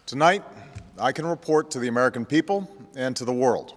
Tonight, I can report to the American people and to the world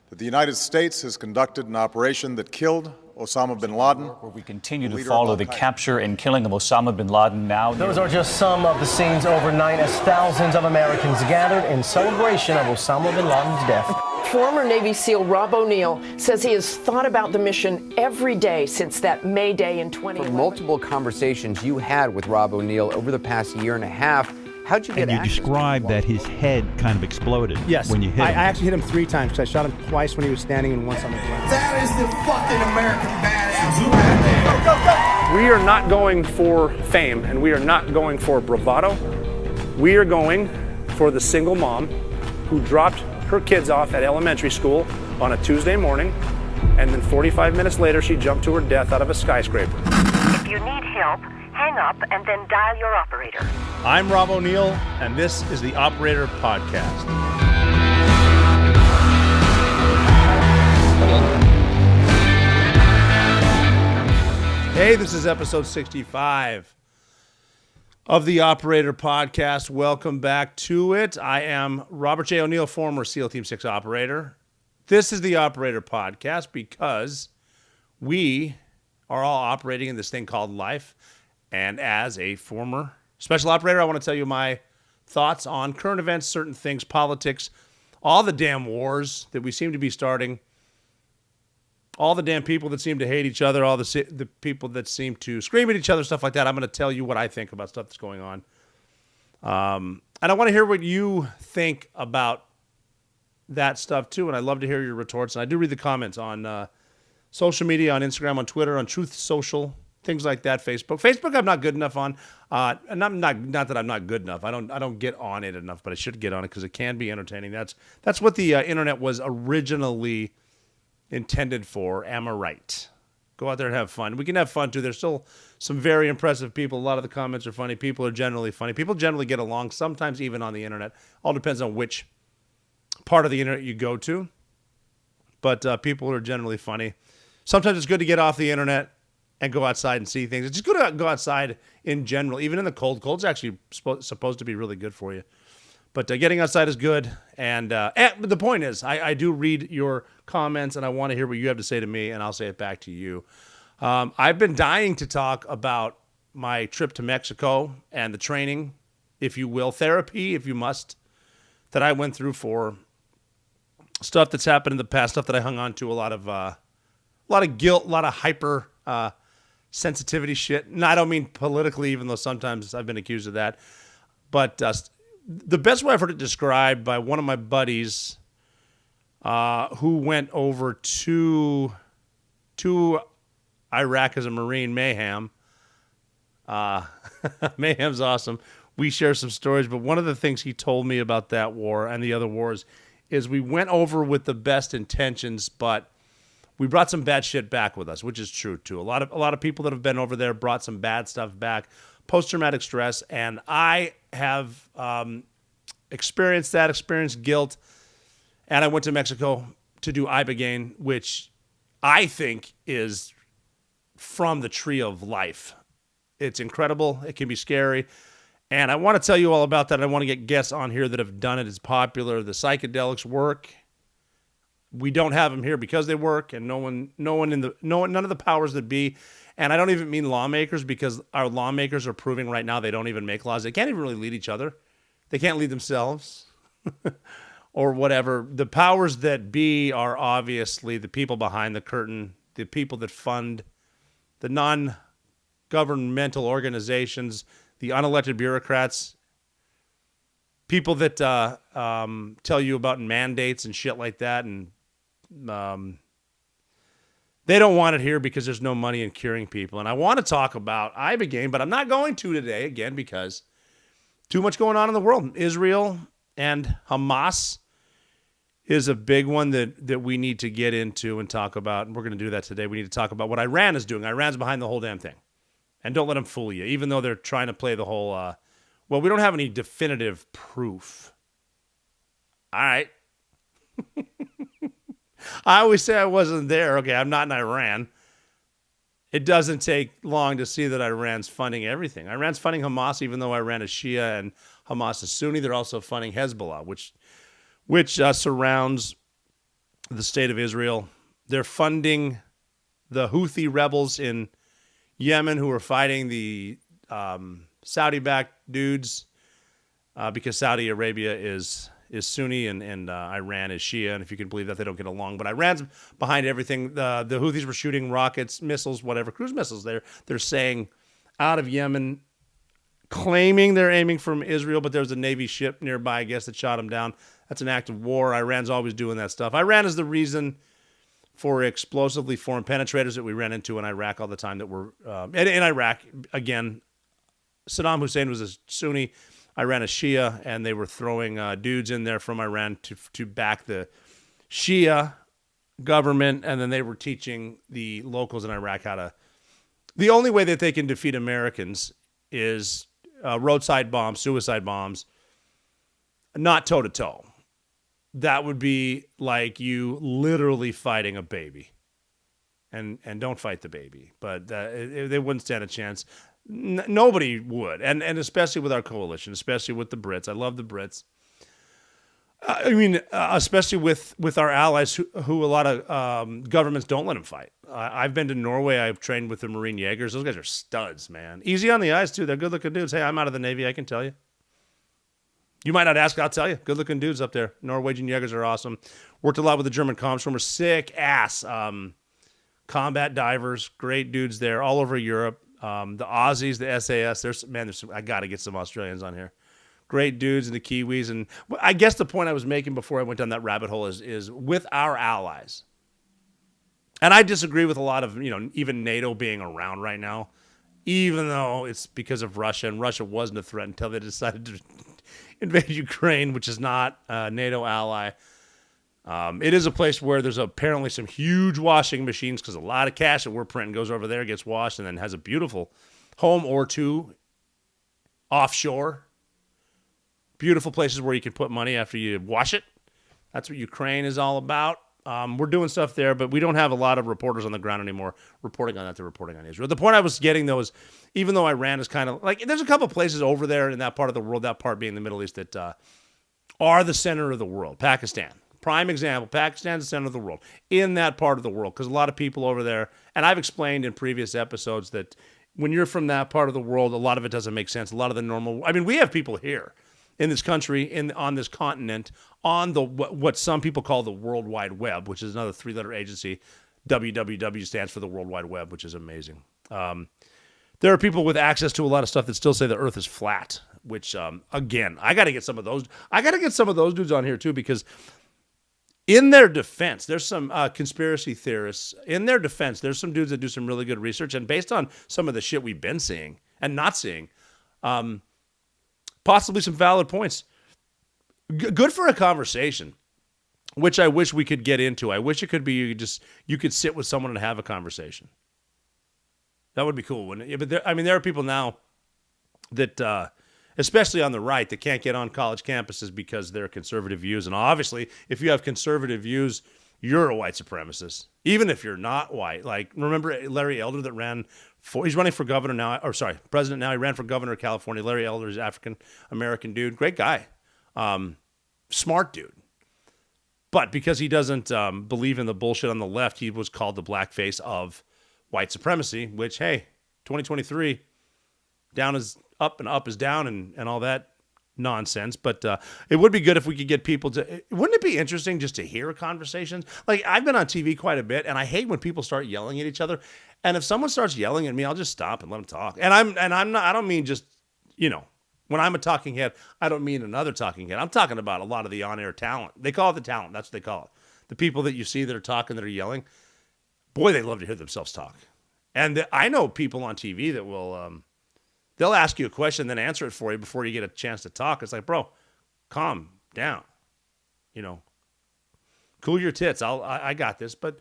that the United States has conducted an operation that killed Osama bin Laden. Where we continue to follow the capture and killing of Osama bin Laden now. Those are just some of the scenes overnight as thousands of Americans gathered in celebration of Osama bin Laden's death. Former Navy SEAL Rob O'Neill says he has thought about the mission every day since that May Day in 2011. For multiple conversations you had with Rob O'Neill over the past year and a half, how'd you get access? And you described that his head kind of exploded when you hit him. I actually hit him 3 times because I shot him twice when he was standing and once on the ground. That is the fucking American badass right there. Go, go, go. We are not going for fame and we are not going for bravado. We are going for the single mom who dropped her kids off at elementary school on a Tuesday morning, and then 45 minutes later she jumped to her death out of a skyscraper. If you need help, hang up and then dial your operator. I'm Rob O'Neill, and this is the Operator Podcast. Hey, this is episode 65 of the Operator Podcast. Welcome back to it. I am Robert J. O'Neill, former SEAL Team 6 operator. This is the Operator Podcast because we are all operating in this thing called life. And as a former special operator, I want to tell you my thoughts on current events, certain things, politics, all the damn wars that we seem to be starting, all the damn people that seem to hate each other, all the people that seem to scream at each other, stuff like that. I'm going to tell you what I think about stuff that's going on. And I want to hear what you think about that stuff too. And I love to hear your retorts. And I do read the comments on social media, on Instagram, on Twitter, on Truth Social, things like that. Facebook I'm not good enough on. And I'm not that I'm not good enough. I don't get on it enough, but I should get on it because it can be entertaining. That's what the internet was originally intended for. Am I right? Go out there and have fun. We can have fun too. There's still some very impressive people. A lot of the comments are funny. People are generally funny. People generally get along, sometimes even on the internet. All depends on which part of the internet you go to. But people are generally funny. Sometimes it's good to get off the internet and go outside and see things. It's just good to go outside in general, even in the cold. Cold's actually supposed to be really good for you. But getting outside is good. And the point is, I do read your comments, and I want to hear what you have to say to me, and I'll say it back to you. I've been dying to talk about my trip to Mexico and the training, if you will, therapy, if you must, that I went through for stuff that's happened in the past, stuff that I hung on to, a lot of guilt, a lot of hyper sensitivity shit. And I don't mean politically, even though sometimes I've been accused of that. But the best way I've heard it described by one of my buddies who went over to Iraq as a Marine, Mayhem. Mayhem's awesome. We share some stories, but one of the things he told me about that war and the other wars is we went over with the best intentions, but we brought some bad shit back with us, which is true too. A lot of people that have been over there brought some bad stuff back, post-traumatic stress, and I have experienced guilt, and I went to Mexico to do Ibogaine, which I think is from the tree of life. It's incredible. It can be scary. And I want to tell you all about that. I want to get guests on here that have done it. It's popular. The psychedelics work. We don't have them here because they work, and none of the powers that be, and I don't even mean lawmakers, because our lawmakers are proving right now they don't even make laws. They can't even really lead each other. They can't lead themselves or whatever. The powers that be are obviously the people behind the curtain, the people that fund the non-governmental organizations, the unelected bureaucrats, people that tell you about mandates and shit like that, and they don't want it here because there's no money in curing people. And I want to talk about Ibogaine, but I'm not going to today, again, because too much going on in the world. Israel and Hamas is a big one that we need to get into and talk about, and we're going to do that today. We need to talk about what Iran is doing. Iran's behind the whole damn thing. And don't let them fool you, even though they're trying to play the whole, well, we don't have any definitive proof. All right. I always say I wasn't there. Okay, I'm not in Iran. It doesn't take long to see that Iran's funding everything. Iran's funding Hamas, even though Iran is Shia and Hamas is Sunni. They're also funding Hezbollah, which surrounds the state of Israel. They're funding the Houthi rebels in Yemen who are fighting the Saudi-backed dudes because Saudi Arabia is Sunni and Iran is Shia. And if you can believe that, they don't get along. But Iran's behind everything. The Houthis were shooting rockets, missiles, whatever, cruise missiles. They're saying out of Yemen, claiming they're aiming from Israel, but there's a Navy ship nearby, I guess, that shot them down. That's an act of war. Iran's always doing that stuff. Iran is the reason for explosively foreign penetrators that we ran into in Iraq all the time that were in Iraq. Again, Saddam Hussein was a Sunni, Iran a Shia, and they were throwing dudes in there from Iran to back the Shia government, and then they were teaching the locals in Iraq how to... The only way that they can defeat Americans is roadside bombs, suicide bombs, not toe-to-toe. That would be like you literally fighting a baby. And don't fight the baby. But they wouldn't stand a chance. Nobody would. And especially with our coalition, especially with the Brits. I love the Brits. I mean, especially with our allies who a lot of governments don't let them fight. I've been to Norway. I've trained with the Marine Jaegers. Those guys are studs, man. Easy on the eyes, too. They're good-looking dudes. Hey, I'm out of the Navy. I can tell you. You might not ask. I'll tell you. Good-looking dudes up there. Norwegian Jaegers are awesome. Worked a lot with the German Kampfstormers. Sick-ass combat divers. Great dudes there all over Europe. The Aussies, the SAS. There's some, I got to get some Australians on here. Great dudes and the Kiwis. And I guess the point I was making before I went down that rabbit hole is with our allies. And I disagree with a lot of, even NATO being around right now, even though it's because of Russia, and Russia wasn't a threat until they decided to invade Ukraine, which is not a NATO ally. It is a place where there's apparently some huge washing machines because a lot of cash that we're printing goes over there, gets washed, and then has a beautiful home or two offshore. Beautiful places where you can put money after you wash it. That's what Ukraine is all about. We're doing stuff there, but we don't have a lot of reporters on the ground anymore reporting on that. They're reporting on Israel. The point I was getting, though, is even though Iran is kind of like, there's a couple places over there in that part of the world, that part being the Middle East, that are the center of the world. Pakistan, prime example. Pakistan's the center of the world in that part of the world because a lot of people over there, and I've explained in previous episodes that when you're from that part of the world, a lot of it doesn't make sense. A lot of the normal, we have people here in this country, on this continent, on the what some people call the World Wide Web, which is another three-letter agency. WWW stands for the World Wide Web, which is amazing. There are people with access to a lot of stuff that still say the Earth is flat, which, again, I got to get some of those. I got to get some of those dudes on here, too, because in their defense, there's some conspiracy theorists. In their defense, there's some dudes that do some really good research, and based on some of the shit we've been seeing and not seeing, possibly some valid points. Good for a conversation, which I wish we could get into. I wish it could be you could sit with someone and have a conversation. That would be cool, wouldn't it? But there are people now that, especially on the right, that can't get on college campuses because they're conservative views. And obviously, if you have conservative views, you're a white supremacist, even if you're not white. Like, remember Larry Elder that he's running for governor now, president now. He ran for governor of California. Larry Elder is African-American dude. Great guy. Smart dude. But because he doesn't believe in the bullshit on the left, he was called the blackface of white supremacy, which, hey, 2023, down is up and up is down and all that nonsense. But it would be good if we could get people to... Wouldn't it be interesting just to hear conversations? Like, I've been on TV quite a bit, and I hate when people start yelling at each other. And if someone starts yelling at me, I'll just stop and let them talk. And I'm not... I don't mean just, when I'm a talking head, I don't mean another talking head. I'm talking about a lot of the on-air talent. They call it the talent. That's what they call it. The people that you see that are talking, that are yelling. Boy, they love to hear themselves talk. And I know people on TV that will... they'll ask you a question, then answer it for you before you get a chance to talk. It's like, bro, calm down. Cool your tits. I got this. But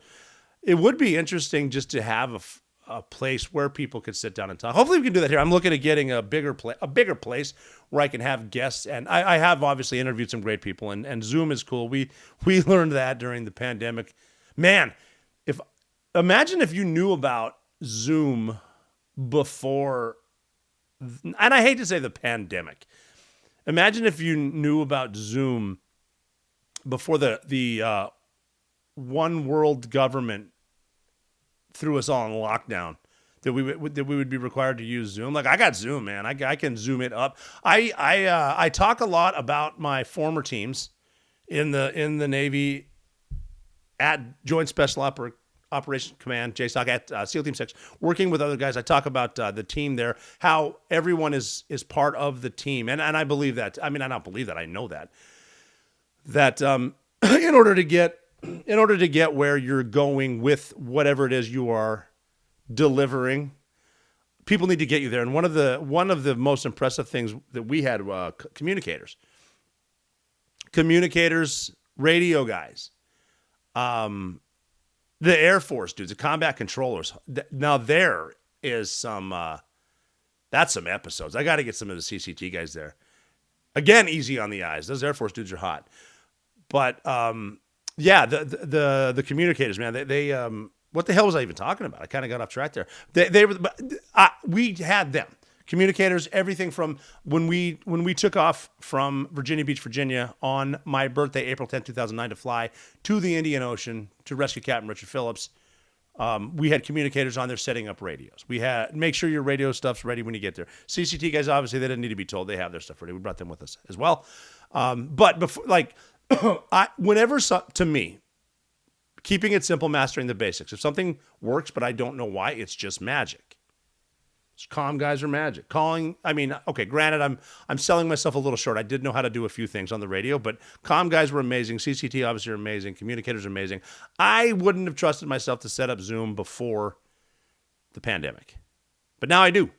it would be interesting just to have a place where people could sit down and talk. Hopefully we can do that here. I'm looking at getting a bigger place where I can have guests. And I have obviously interviewed some great people, and Zoom is cool. We learned that during the pandemic. Man, imagine if you knew about Zoom before, and I hate to say the pandemic. Imagine if you knew about Zoom before the one world government threw us all in lockdown, that we would be required to use Zoom. Like, I got Zoom, man. I can Zoom it up. I talk a lot about my former teams in the Navy at Joint Special Operations Command, JSOC, at SEAL Team 6, working with other guys. I talk about the team there, how everyone is part of the team. And I believe that. I mean, I don't believe that. I know that. That in order to get where you're going with whatever it is you are delivering, people need to get you there. And one of the most impressive things that we had, communicators, radio guys, the Air Force dudes, the combat controllers. Now there is that's some episodes. I got to get some of the CCT guys there. Again, easy on the eyes. Those Air Force dudes are hot. But yeah, the communicators, man. They what the hell was I even talking about? I kind of got off track there. We had them. Communicators, everything from when we took off from Virginia Beach, Virginia on my birthday, April 10th, 2009, to fly to the Indian Ocean to rescue Captain Richard Phillips. We had communicators on there setting up radios. We had, make sure your radio stuff's ready when you get there. CCT guys, obviously, they didn't need to be told. They have their stuff ready. We brought them with us as well. But before, like, to me, keeping it simple, mastering the basics. If something works, but I don't know why, it's just magic. Comm guys are magic. Calling, I mean, okay, granted, I'm selling myself a little short. I did know how to do a few things on the radio, but comm guys were amazing. CCT obviously are amazing. Communicators are amazing. I wouldn't have trusted myself to set up Zoom before the pandemic, but now I do.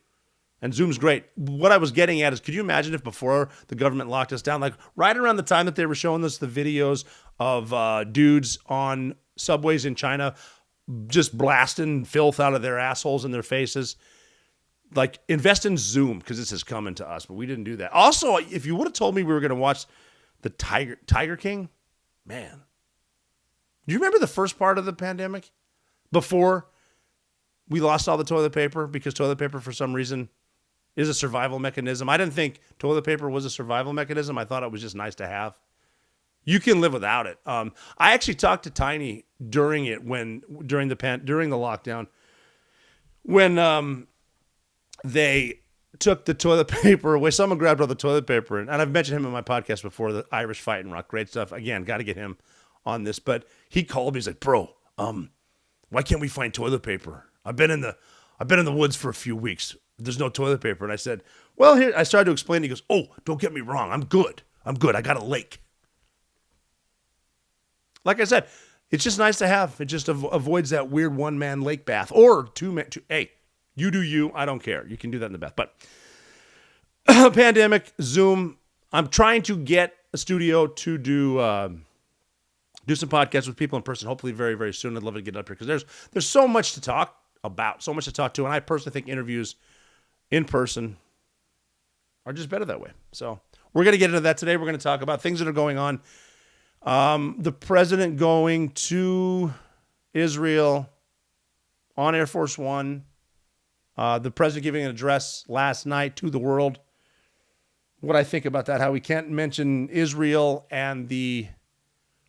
And Zoom's great. What I was getting at is, could you imagine if before the government locked us down, like right around the time that they were showing us the videos of dudes on subways in China just blasting filth out of their assholes and their faces? Like, invest in Zoom, because this is coming to us, but we didn't do that. Also, if you would have told me we were going to watch the Tiger King, man. Do you remember the first part of the pandemic? Before we lost all the toilet paper, because toilet paper, for some reason, is a survival mechanism. I didn't think toilet paper was a survival mechanism. I thought it was just nice to have. You can live without it. I actually talked to Tiny during it, during the lockdown, when they took the toilet paper away. Someone grabbed all the toilet paper, and I've mentioned him in my podcast before, the Irish Fighting Rock. Great stuff. Again, got to get him on this. But he called me. He's like, bro, why can't we find toilet paper? I've been in the woods for a few weeks. There's no toilet paper. And I said, well, here, I started to explain. He goes, oh, don't get me wrong. I'm good. I got a lake. Like I said, it's just nice to have. It just avoids that weird one-man lake bath or two-man. Hey, you do you. I don't care. You can do that in the bath. But pandemic, Zoom. I'm trying to get a studio to do some podcasts with people in person. Hopefully, very, very soon. I'd love to get up here because there's so much to talk about, so much to talk to, and I personally think interviews in person are just better that way. So we're going to get into that today. We're going to talk about things that are going on. The president going to Israel on Air Force One. The president giving an address last night to the world. What I think about that, how we can't mention Israel and the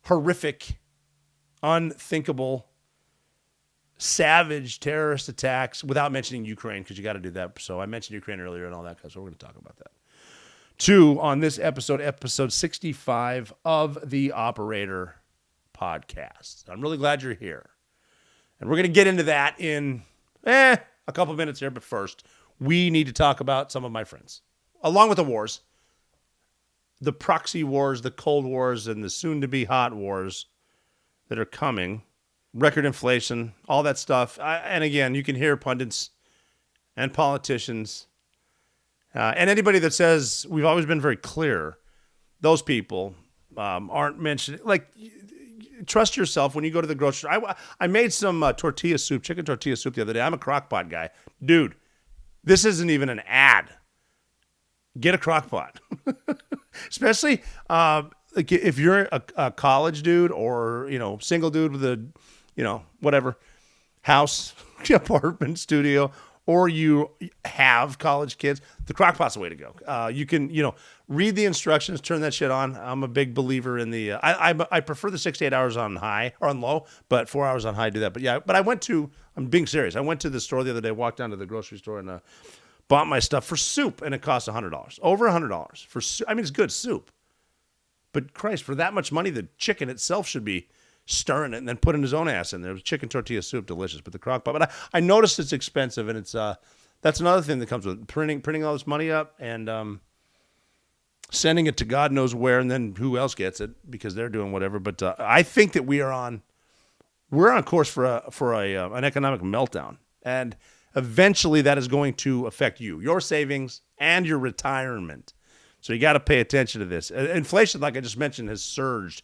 horrific, unthinkable, savage terrorist attacks without mentioning Ukraine, because you got to do that. So I mentioned Ukraine earlier and all that, so we're going to talk about that. 2 on this episode 65 of the Operator Podcast. I'm really glad you're here. And we're going to get into that in a couple minutes here, but first, we need to talk about some of my friends. Along with the wars, the proxy wars, the Cold Wars, and the soon-to-be hot wars that are coming, record inflation, all that stuff. And again, you can hear pundits and politicians and anybody that says we've always been very clear, those people aren't mentioned. Like, trust yourself when you go to the grocery store. I made some chicken tortilla soup the other day. I'm a crock pot guy. Dude, this isn't even an ad. Get a crock pot. Especially like if you're a college dude or, single dude with a, whatever, house, apartment, studio, or you have college kids, the crock pot's the way to go. You can, read the instructions, turn that shit on. I'm a big believer in the, I prefer the 6 to 8 hours on high or on low, but 4 hours on high do that. But yeah, I'm being serious. I went to the store the other day, walked down to the grocery store and bought my stuff for soup, and it cost $100, over $100 for soup. I mean, it's good soup, but Christ, for that much money, the chicken itself should be stirring it and then putting his own ass in there. It was chicken tortilla soup, delicious, but the crock pot. But I noticed it's expensive, and it's that's another thing that comes with printing all this money up and sending it to God knows where, and then who else gets it because they're doing whatever. But I think that we're on course for an economic meltdown, and eventually that is going to affect your savings and your retirement. So you got to pay attention to this. Inflation, like I just mentioned, has surged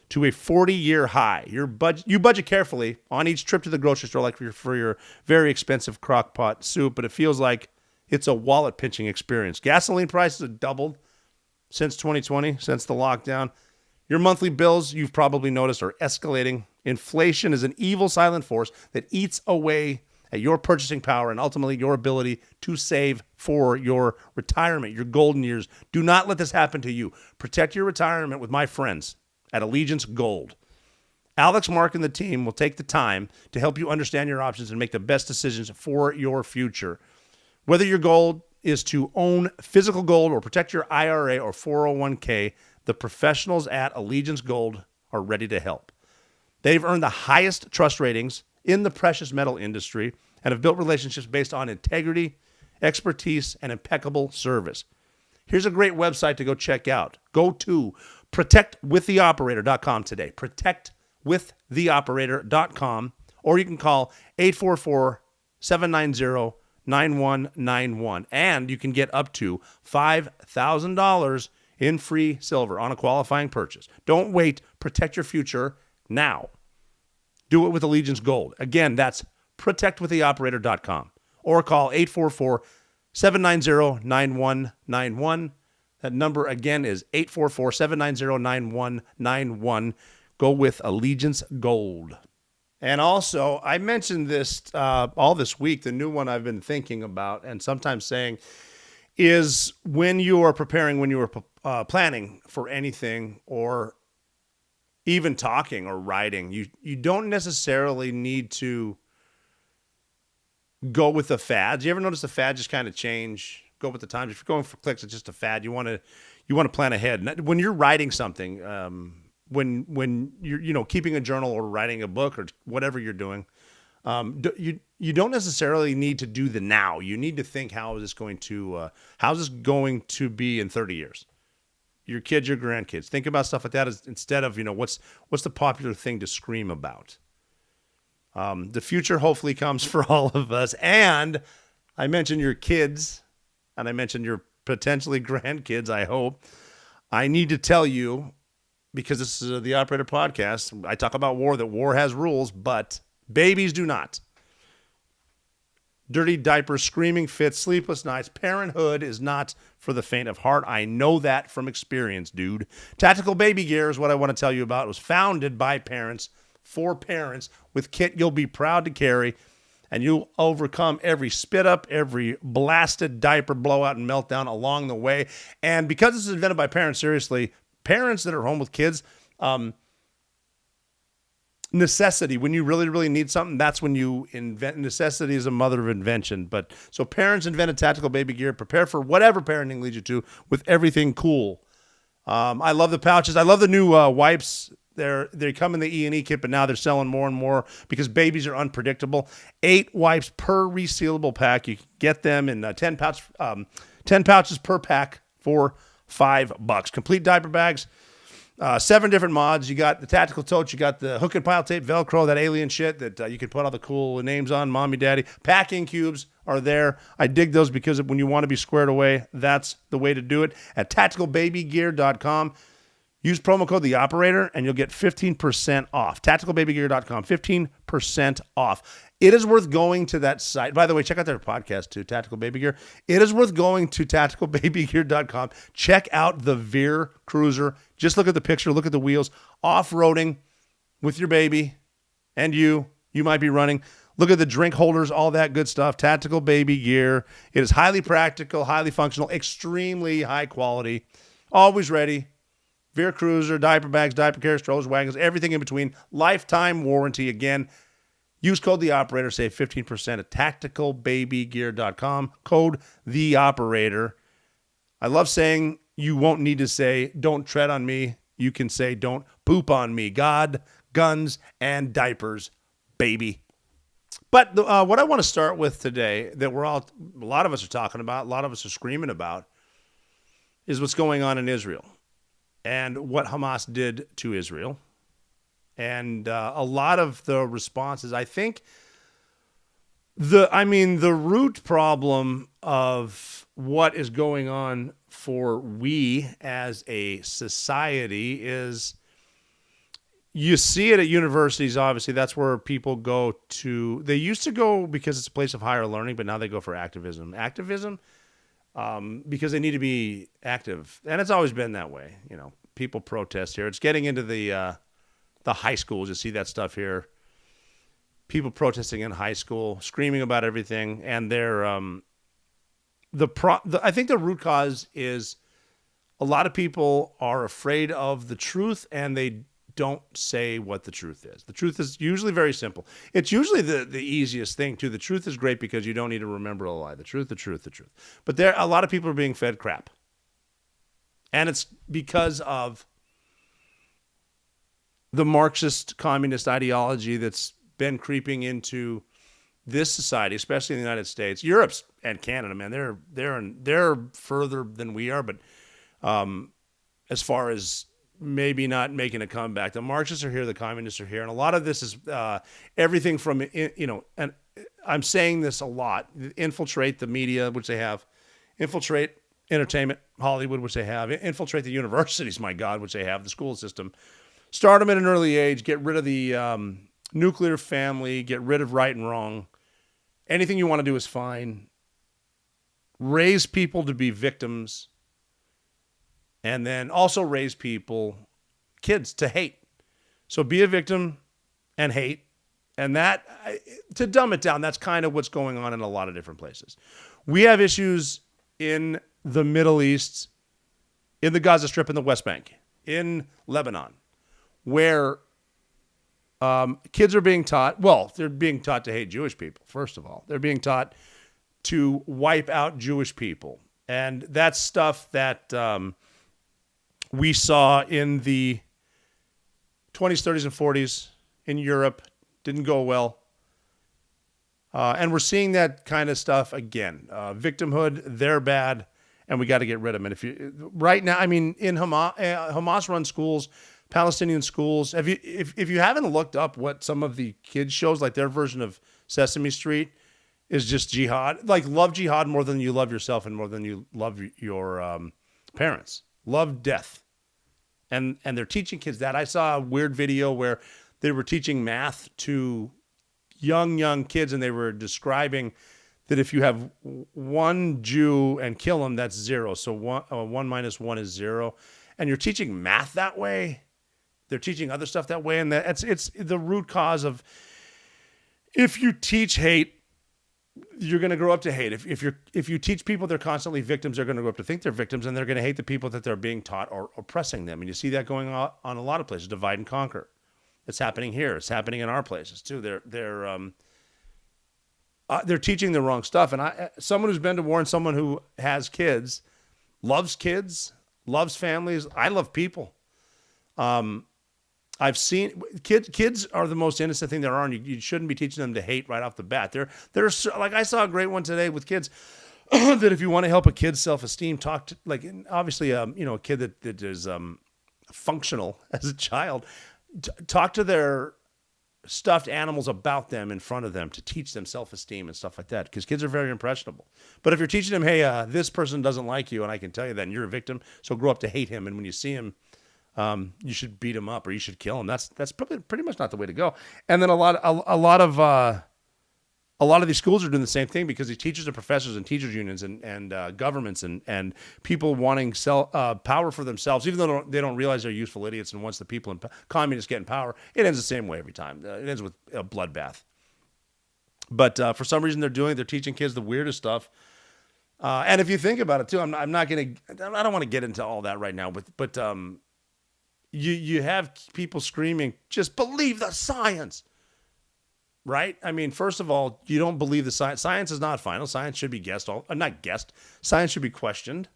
to a 40-year high. You budget carefully on each trip to the grocery store, like for your very expensive crock pot soup, but it feels like it's a wallet-pinching experience. Gasoline prices have doubled since 2020, since the lockdown. Your monthly bills, you've probably noticed, are escalating. Inflation is an evil silent force that eats away at your purchasing power and ultimately your ability to save for your retirement, your golden years. Do not let this happen to you. Protect your retirement with my friends at Allegiance Gold. Alex, Mark, and the team will take the time to help you understand your options and make the best decisions for your future. Whether your goal is to own physical gold or protect your IRA or 401k, the professionals at Allegiance Gold are ready to help. They've earned the highest trust ratings in the precious metal industry and have built relationships based on integrity, expertise, and impeccable service. Here's a great website to go check out. Go to protectwiththeoperator.com today. Protectwiththeoperator.com, or you can call 844-790-9191, and you can get up to $5,000 in free silver on a qualifying purchase. Don't wait. Protect your future now. Do it with Allegiance Gold. Again, that's protectwiththeoperator.com, or call 844-790-9191. That number again is 844-790-9191. Go with Allegiance Gold. And also, I mentioned this all this week, the new one I've been thinking about and sometimes saying is when you are preparing, when you are planning for anything or even talking or writing, you don't necessarily need to go with the fads. You ever notice the fads just kind of change, go with the times? If you're going for clicks, it's just a fad. You want to plan ahead. When you're writing something, when you're keeping a journal or writing a book or whatever you're doing, you don't necessarily need to do the now. You need to think, how is this going to be in 30 years? Your kids, your grandkids. Think about stuff like that instead of, what's the popular thing to scream about. The future hopefully comes for all of us. And I mentioned your kids, and I mentioned your potentially grandkids, I hope. I need to tell you, because this is the Operator Podcast, I talk about war, that war has rules, but babies do not. Dirty diapers, screaming fits, sleepless nights. Parenthood is not for the faint of heart. I know that from experience, dude. Tactical Baby Gear is what I want to tell you about. It was founded by parents, for parents, with kit you'll be proud to carry, and you'll overcome every spit up, every blasted diaper blowout and meltdown along the way. And because this is invented by parents, seriously, parents that are home with kids, necessity, when you really, really need something, that's when you invent. Necessity is a mother of invention. But so parents invented Tactical Baby Gear. Prepare for whatever parenting leads you to with everything cool. I love the pouches. I love the new wipes. They come in the E&E kit, but now they're selling more and more because babies are unpredictable. 8 wipes per resealable pack. You can get them in 10 pouches per pack for $5. Complete diaper bags. 7 different mods. You got the tactical totes. You got the hook and pile tape, Velcro, that alien shit that you can put all the cool names on, mommy, daddy. Packing cubes are there. I dig those because when you want to be squared away, that's the way to do it. At tacticalbabygear.com, use promo code The Operator, and you'll get 15% off. Tacticalbabygear.com, 15% off. It is worth going to that site. By the way, check out their podcast too, Tactical Baby Gear. It is worth going to tacticalbabygear.com. Check out the Veer Cruiser. Just look at the picture. Look at the wheels. Off-roading with your baby and you might be running. Look at the drink holders, all that good stuff. Tactical baby gear. It is highly practical, highly functional, extremely high quality. Always ready. Veer cruiser, diaper bags, diaper carriers, strollers, wagons, everything in between. Lifetime warranty. Again, use code The Operator. Save 15% at tacticalbabygear.com. Code The Operator. I love saying you won't need to say, don't tread on me. You can say, don't poop on me. God, guns, and diapers, baby. But what I want to start with today, that a lot of us are talking about, a lot of us are screaming about, is what's going on in Israel and what Hamas did to Israel. And a lot of the responses, I think, the root problem of what is going on for we as a society is, you see it at universities, obviously. That's where people go to. They used to go because it's a place of higher learning, but now they go for activism. Because they need to be active. And it's always been that way. You know, people protest here. It's getting into the high schools. You see that stuff here. People protesting in high school, screaming about everything. And they're, I think the root cause is a lot of people are afraid of the truth, and they don't say what the truth is. The truth is usually very simple. It's usually the easiest thing too. The truth is great because you don't need to remember a lie. The truth. But a lot of people are being fed crap. And it's because of the Marxist communist ideology that's been creeping into this society, especially in the United States. Europe and Canada, man, they're further than we are, but as far as maybe not making a comeback. The Marxists are here, the communists are here, and a lot of this is everything from, and I'm saying this a lot, infiltrate the media, which they have, infiltrate entertainment, Hollywood, which they have, infiltrate the universities, my God, which they have, the school system, start them at an early age, get rid of the nuclear family, get rid of right and wrong. Anything you want to do is fine. Raise people to be victims. And then also raise kids to hate. So be a victim and hate. And that, to dumb it down, that's kind of what's going on in a lot of different places. We have issues in the Middle East, in the Gaza Strip, in the West Bank, in Lebanon, where kids are being taught, they're being taught to hate Jewish people, first of all. They're being taught to wipe out Jewish people. And that's stuff that we saw in the 20s, 30s, and 40s in Europe. Didn't go well. And we're seeing that kind of stuff again. Victimhood, they're bad, and we got to get rid of them. And right now, in Hamas-run schools, Palestinian schools, if you haven't looked up what some of the kids shows, like their version of Sesame Street, is just jihad. Like, love jihad more than you love yourself and more than you love your parents. Love death. And they're teaching kids that. I saw a weird video where they were teaching math to young kids, and they were describing that if you have one Jew and kill him, that's 0. So 1 minus 1 is 0. And you're teaching math that way. They're teaching other stuff that way. And it's the root cause of, if you teach hate, you're going to grow up to hate. If you teach people they're constantly victims, they're going to grow up to think they're victims, and they're going to hate the people that they're being taught or oppressing them. And you see that going on a lot of places. Divide and conquer. It's happening here. It's happening in our places too. They're teaching the wrong stuff. And someone who's been to war and someone who has kids, loves families. I love people. I've seen kids are the most innocent thing there are, and you shouldn't be teaching them to hate right off the bat. They're like, I saw a great one today with kids that if you want to help a kid's self-esteem, talk to, like, obviously a kid that is functional as a child, talk to their stuffed animals about them in front of them to teach them self-esteem and stuff like that, because kids are very impressionable. But if you're teaching them, hey, this person doesn't like you, and I can tell you that, and you're a victim, so grow up to hate him, and when you see him, you should beat him up or you should kill him. That's probably pretty much not the way to go. And then a lot of these schools are doing the same thing, because these teachers and professors and teachers unions and governments and people wanting power for themselves, even though they don't realize they're useful idiots. And once the people and communists get in power, it ends the same way every time. It ends with a bloodbath. But for some reason they're teaching kids the weirdest stuff. And if you think about it too, I don't want to get into all that right now, but you have people screaming, just believe the science, right? I mean, first of all, you don't believe the science. Science is not final. Science should be Science should be questioned.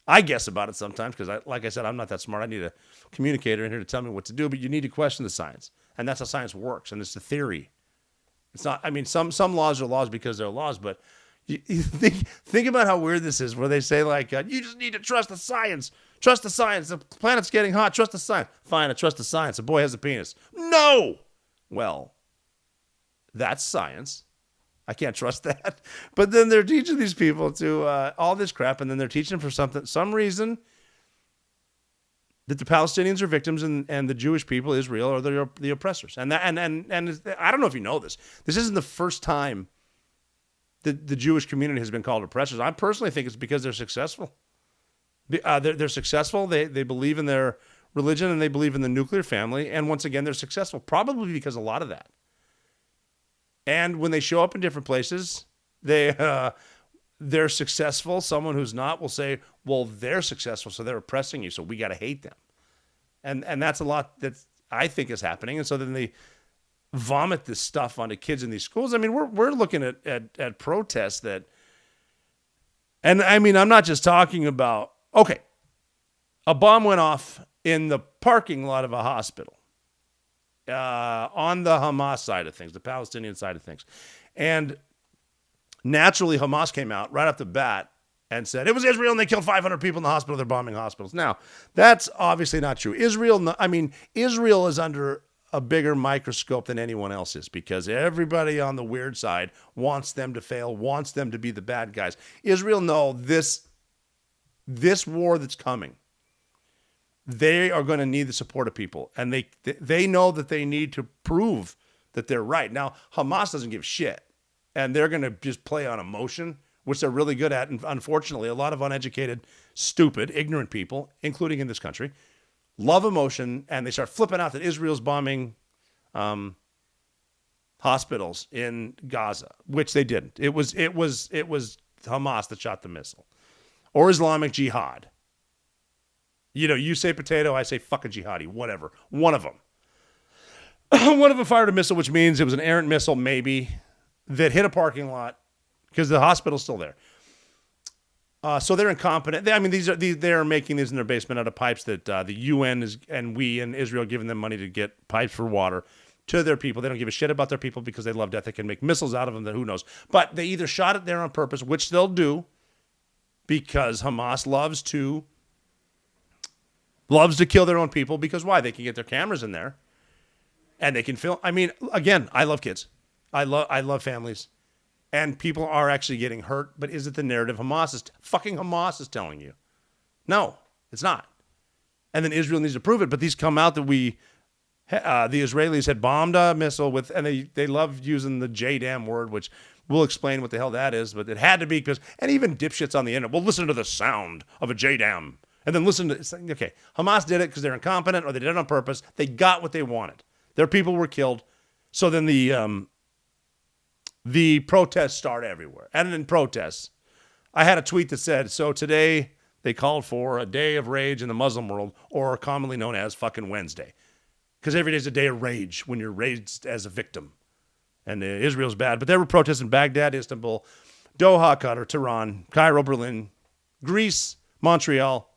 I guess about it sometimes because, like I said, I'm not that smart. I need a communicator in here to tell me what to do, but you need to question the science. And that's how science works, and it's a theory. It's not, I mean, some laws are laws because they're laws, but you think about how weird this is, where they say, like, you just need to trust the science. Trust the science. The planet's getting hot. Trust the science. Fine, I trust the science. A boy has a penis. No! Well, that's science. I can't trust that. But then they're teaching these people to all this crap, and then they're teaching for some reason that the Palestinians are victims and the Jewish people, Israel, are the oppressors. And I don't know if you know this. This isn't the first time that the Jewish community has been called oppressors. I personally think it's because they're successful. They're successful. They believe in their religion and they believe in the nuclear family. And once again, they're successful, probably because of a lot of that. And when they show up in different places, they're successful. Someone who's not will say, well, they're successful, so they're oppressing you, so we got to hate them. And that's a lot that I think is happening. And so then they vomit this stuff onto kids in these schools. I mean, we're looking at protests that, and I mean, I'm not just talking about, okay, a bomb went off in the parking lot of a hospital. On the Hamas side of things, the Palestinian side of things. And naturally, Hamas came out right off the bat and said, it was Israel and they killed 500 people in the hospital. They're bombing hospitals. Now, that's obviously not true. Israel is under a bigger microscope than anyone else is because everybody on the weird side wants them to fail, wants them to be the bad guys. Israel know this war that's coming. They are going to need the support of people, and they know that they need to prove that they're right. Now, Hamas doesn't give a shit, and they're going to just play on emotion, which they're really good at. And unfortunately, a lot of uneducated, stupid, ignorant people, including in this country, love emotion, and they start flipping out that Israel's bombing hospitals in Gaza, which they didn't. It was Hamas that shot the missile, or Islamic Jihad. You know, you say potato, I say fucking jihadi, whatever. One of them. One of them fired a missile, which means it was an errant missile, maybe, that hit a parking lot because the hospital's still there. So they're incompetent. They're making these in their basement out of pipes that the UN and we in Israel giving them money to get pipes for water to their people. They don't give a shit about their people because they love death. They can make missiles out of them, then who knows. But they either shot it there on purpose, which they'll do because Hamas loves to kill their own people because why? They can get their cameras in there and they can film. I mean, again, I love kids. I love families. And people are actually getting hurt, but is it the narrative Hamas is telling you? No, it's not. And then Israel needs to prove it, but these come out that the Israelis had bombed a missile with, and they love using the JDAM word, which we'll explain what the hell that is, but it had to be because, and even dipshits on the internet will listen to the sound of a JDAM. And then listen to, it's like, okay, Hamas did it because they're incompetent or they did it on purpose. They got what they wanted. Their people were killed. So then the protests start everywhere. And in protests, I had a tweet that said, so today they called for a day of rage in the Muslim world, or commonly known as fucking Wednesday. Because every day is a day of rage when you're raised as a victim. And Israel's bad. But there were protests in Baghdad, Istanbul, Doha, Qatar, Tehran, Cairo, Berlin, Greece, Montreal,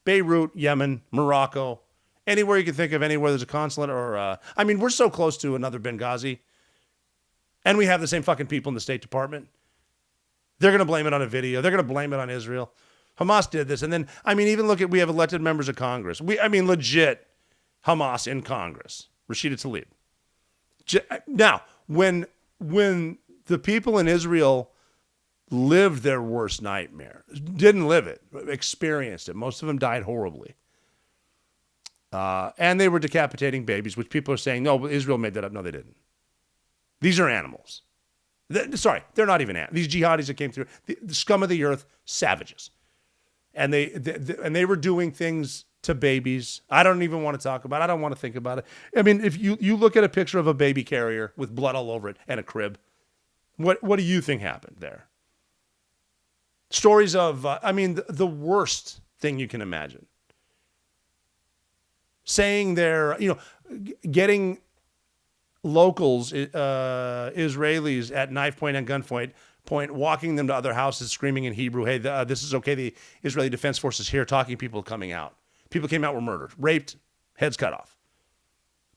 Beirut, Yemen, Morocco, anywhere you can think of, anywhere there's a consulate or, we're so close to another Benghazi, and we have the same fucking people in the State Department. They're going to blame it on a video. They're going to blame it on Israel. Hamas did this. And then, even look at, we have elected members of Congress. Legit Hamas in Congress. Rashida Tlaib. Now, when the people in Israel lived their worst nightmare, didn't live it, experienced it. Most of them died horribly. And they were decapitating babies, which people are saying, no, Israel made that up. No, they didn't. These are animals. They're not even animals. These jihadis that came through, the scum of the earth, savages. And they were doing things to babies. I don't even want to talk about it. I don't want to think about it. If you look at a picture of a baby carrier with blood all over it and a crib, What do you think happened there? Stories of, the worst thing you can imagine. Saying they're, getting locals, Israelis at knife point and gunpoint, walking them to other houses, screaming in Hebrew, hey, this is okay, the Israeli Defense Force is here, talking people coming out. People came out, were murdered, raped, heads cut off.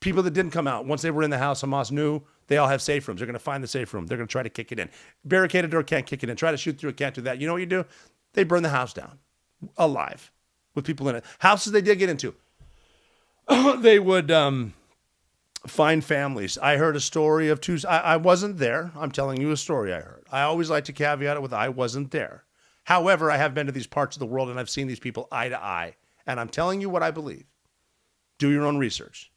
People that didn't come out, once they were in the house, Hamas knew they all have safe rooms. They're going to find the safe room. They're going to try to kick it in. Barricaded door, can't kick it in. Try to shoot through it, can't do that. You know what you do? They burn the house down, alive, with people in it. Houses they did get into, they would find families. I heard a story of two. I wasn't there. I'm telling you a story I heard. I always like to caveat it with I wasn't there. However, I have been to these parts of the world and I've seen these people eye to eye. And I'm telling you what I believe. Do your own research.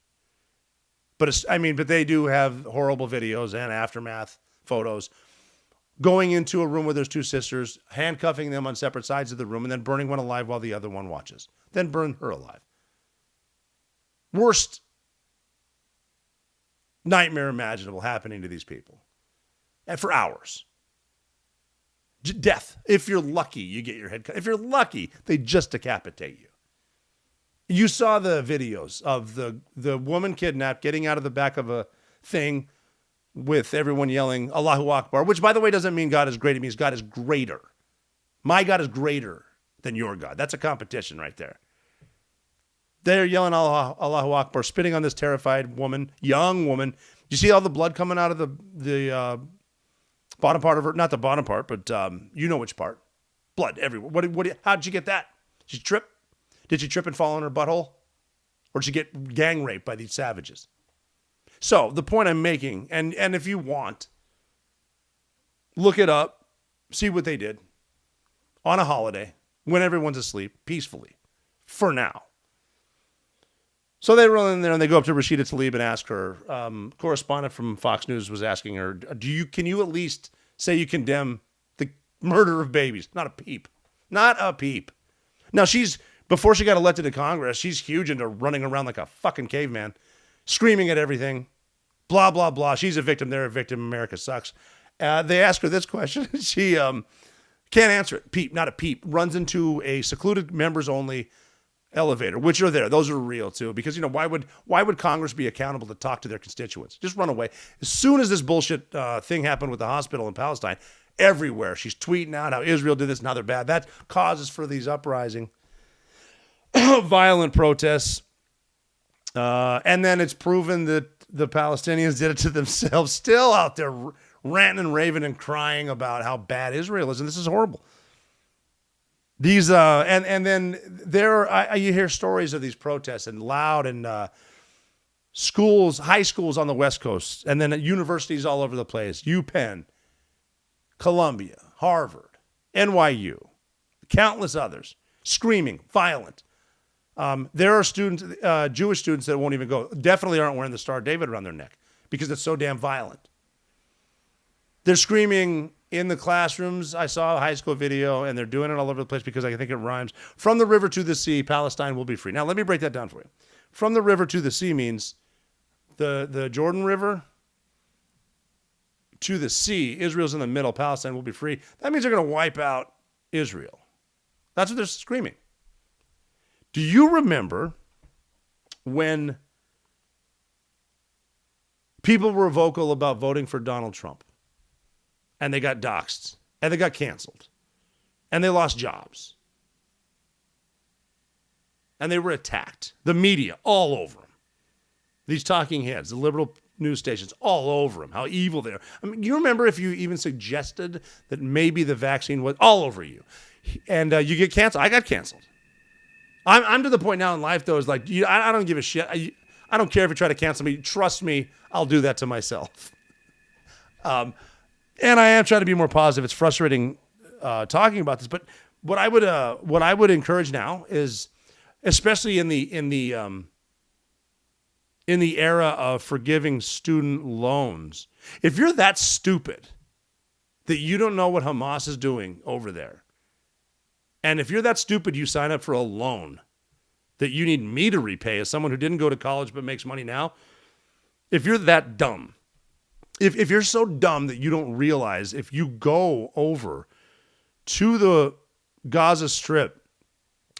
But they do have horrible videos and aftermath photos going into a room where there's two sisters, handcuffing them on separate sides of the room, and then burning one alive while the other one watches. Then burn her alive. Worst nightmare imaginable happening to these people. And for hours. Death. If you're lucky, you get your head cut. If you're lucky, they just decapitate you. You saw the videos of the woman kidnapped getting out of the back of a thing with everyone yelling Allahu Akbar, which, by the way, doesn't mean God is great. It means God is greater. My God is greater than your God. That's a competition right there. They're yelling Allahu Akbar, spitting on this terrified woman, young woman. You see all the blood coming out of the bottom part of her? Not the bottom part, but you know which part. Blood everywhere. How'd you get that? Did she trip? Did she trip and fall on her butthole? Or did she get gang raped by these savages? So the point I'm making, and if you want, look it up, see what they did on a holiday when everyone's asleep, peacefully, for now. So they roll in there and they go up to Rashida Tlaib and ask her, correspondent from Fox News was asking her, can you at least say you condemn the murder of babies? Not a peep. Not a peep. Now before she got elected to Congress, she's huge into running around like a fucking caveman, screaming at everything, blah, blah, blah. She's a victim. They're a victim. America sucks. They ask her this question. She can't answer it. Peep, not a peep. Runs into a secluded members-only elevator, which are there. Those are real, too. Because, why would Congress be accountable to talk to their constituents? Just run away. As soon as this bullshit thing happened with the hospital in Palestine, everywhere, she's tweeting out how Israel did this and how they're bad. That causes for these uprising. Violent protests. And then it's proven that the Palestinians did it to themselves, still out there ranting and raving and crying about how bad Israel is. And this is horrible. These, and then you hear stories of these protests and loud and schools, high schools on the West Coast, and then universities all over the place. UPenn, Columbia, Harvard, NYU, countless others, screaming, violent. There are students, Jewish students that won't even go, definitely aren't wearing the Star of David around their neck because it's so damn violent. They're screaming in the classrooms. I saw a high school video, and they're doing it all over the place because I think it rhymes. From the river to the sea, Palestine will be free. Now, let me break that down for you. From the river to the sea means the Jordan River to the sea. Israel's in the middle. Palestine will be free. That means they're going to wipe out Israel. That's what they're screaming. Do you remember when people were vocal about voting for Donald Trump and they got doxxed and they got canceled and they lost jobs and they were attacked? The media all over them. These talking heads, the liberal news stations all over them, how evil they are. I mean, do you remember if you even suggested that maybe the vaccine was all over you and you get canceled? I got canceled. I'm to the point now in life, though, is like, I don't give a shit. I don't care if you try to cancel me. Trust me, I'll do that to myself. And I am trying to be more positive. It's frustrating talking about this, but what I would encourage now is, especially in the era of forgiving student loans, if you're that stupid that you don't know what Hamas is doing over there, and if you're that stupid, you sign up for a loan that you need me to repay as someone who didn't go to college but makes money now. If you're that dumb, if you're so dumb that you don't realize if you go over to the Gaza Strip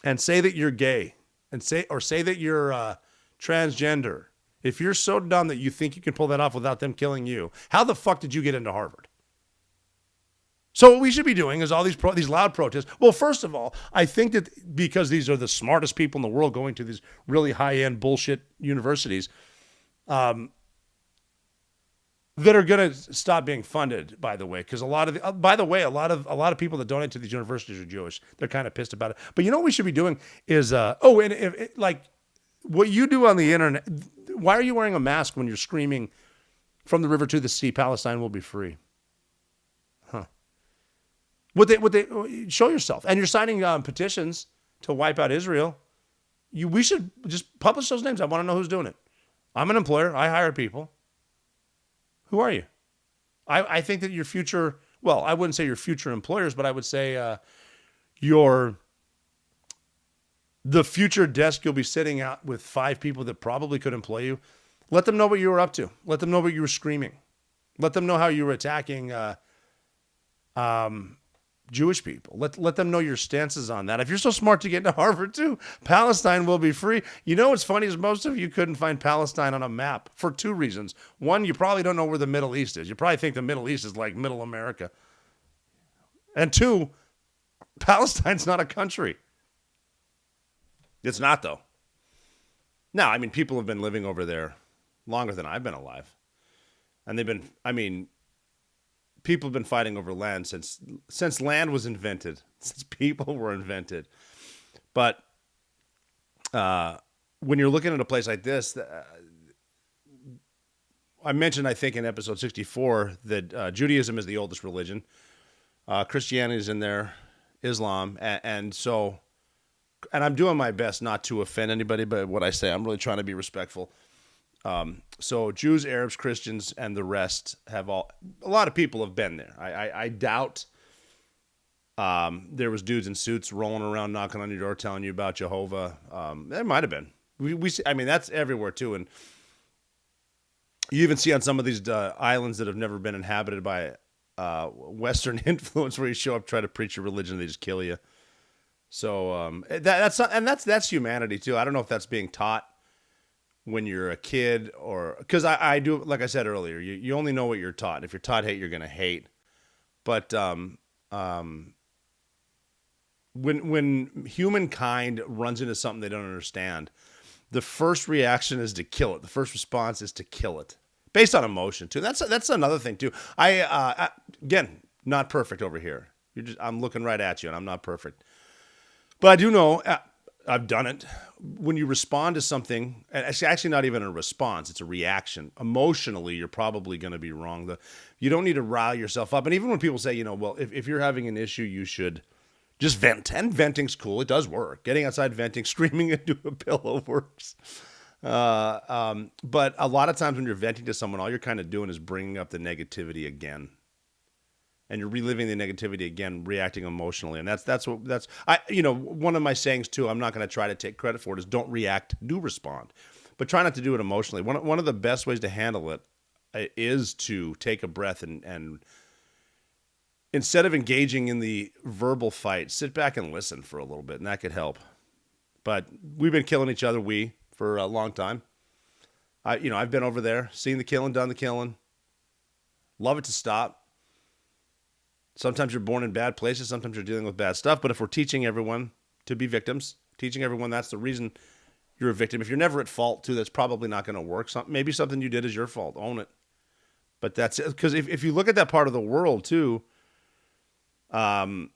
and say that you're gay and say that you're transgender, if you're so dumb that you think you can pull that off without them killing you, how the fuck did you get into Harvard? So what we should be doing is all these loud protests. Well, first of all, I think that because these are the smartest people in the world going to these really high-end bullshit universities, that are going to stop being funded. By the way, because a lot of people that donate to these universities are Jewish. They're kind of pissed about it. But you know what we should be doing is like what you do on the internet. Why are you wearing a mask when you're screaming from the river to the sea, Palestine will be free? Huh. What they show yourself, and you're signing petitions to wipe out Israel. We should just publish those names. I want to know who's doing it. I'm an employer. I hire people. Who are you? I think that your future, well, I wouldn't say your future employers, but I would say the future desk you'll be sitting at with 5 people that probably could employ you. Let them know what you were up to. Let them know what you were screaming. Let them know how you were attacking Jewish people. Let them know your stances on that. If you're so smart to get into Harvard too, Palestine will be free. You know what's funny is most of you couldn't find Palestine on a map for 2 reasons. One, you probably don't know where the Middle East is. You probably think the Middle East is like Middle America. And 2, Palestine's not a country. It's not, though. Now, I mean, people have been living over there longer than I've been alive. And people have been fighting over land since land was invented, since people were invented. But when you're looking at a place like this, I mentioned, I think, in episode 64 that Judaism is the oldest religion. Christianity is in there, Islam, and I'm doing my best not to offend anybody, but what I say, I'm really trying to be respectful. So Jews, Arabs, Christians, and the rest a lot of people have been there. I doubt there was dudes in suits rolling around knocking on your door telling you about Jehovah. There might have been. I mean, that's everywhere too. And you even see on some of these islands that have never been inhabited by Western influence where you show up, try to preach your religion, and they just kill you. So that's humanity too. I don't know if that's being taught when you're a kid, or because I do, like I said earlier, you only know what you're taught. If you're taught hate, you're going to hate. But when humankind runs into something they don't understand, the first reaction is to kill it. The first response is to kill it, based on emotion too. That's another thing too. Again, not perfect over here. I'm looking right at you, and I'm not perfect. But I do know, I've done it. When you respond to something, and it's actually not even a response, it's a reaction. Emotionally, you're probably going to be wrong. You don't need to rile yourself up. And even when people say, well, if you're having an issue, you should just vent. And venting's cool. It does work. Getting outside, venting, screaming into a pillow works. But a lot of times when you're venting to someone, all you're kind of doing is bringing up the negativity again. And you're reliving the negativity again, reacting emotionally. And that's one of my sayings too, I'm not going to try to take credit for it, is don't react, do respond. But try not to do it emotionally. One of the best ways to handle it is to take a breath and instead of engaging in the verbal fight, sit back and listen for a little bit, and that could help. But we've been killing each other, for a long time. I've been over there, seen the killing, done the killing. Love it to stop. Sometimes you're born in bad places. Sometimes you're dealing with bad stuff. But if we're teaching everyone to be victims, teaching everyone that's the reason you're a victim. If you're never at fault, too, that's probably not going to work. Maybe something you did is your fault. Own it. But that's it. Because if you look at that part of the world, too, in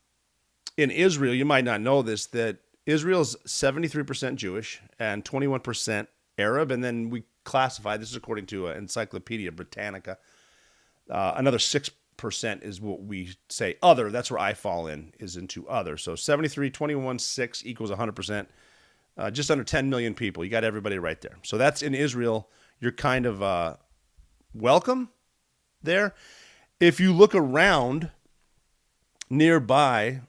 Israel, you might not know this, that Israel's 73% Jewish and 21% Arab. And then we classify, this is according to Encyclopedia Britannica, another 6% is what we say other. That's where I fall in, is into other. So 73, 21, 6 equals 100%. Just under 10 million people. You got everybody right there. So that's in Israel. You're kind of welcome there. If you look around nearby,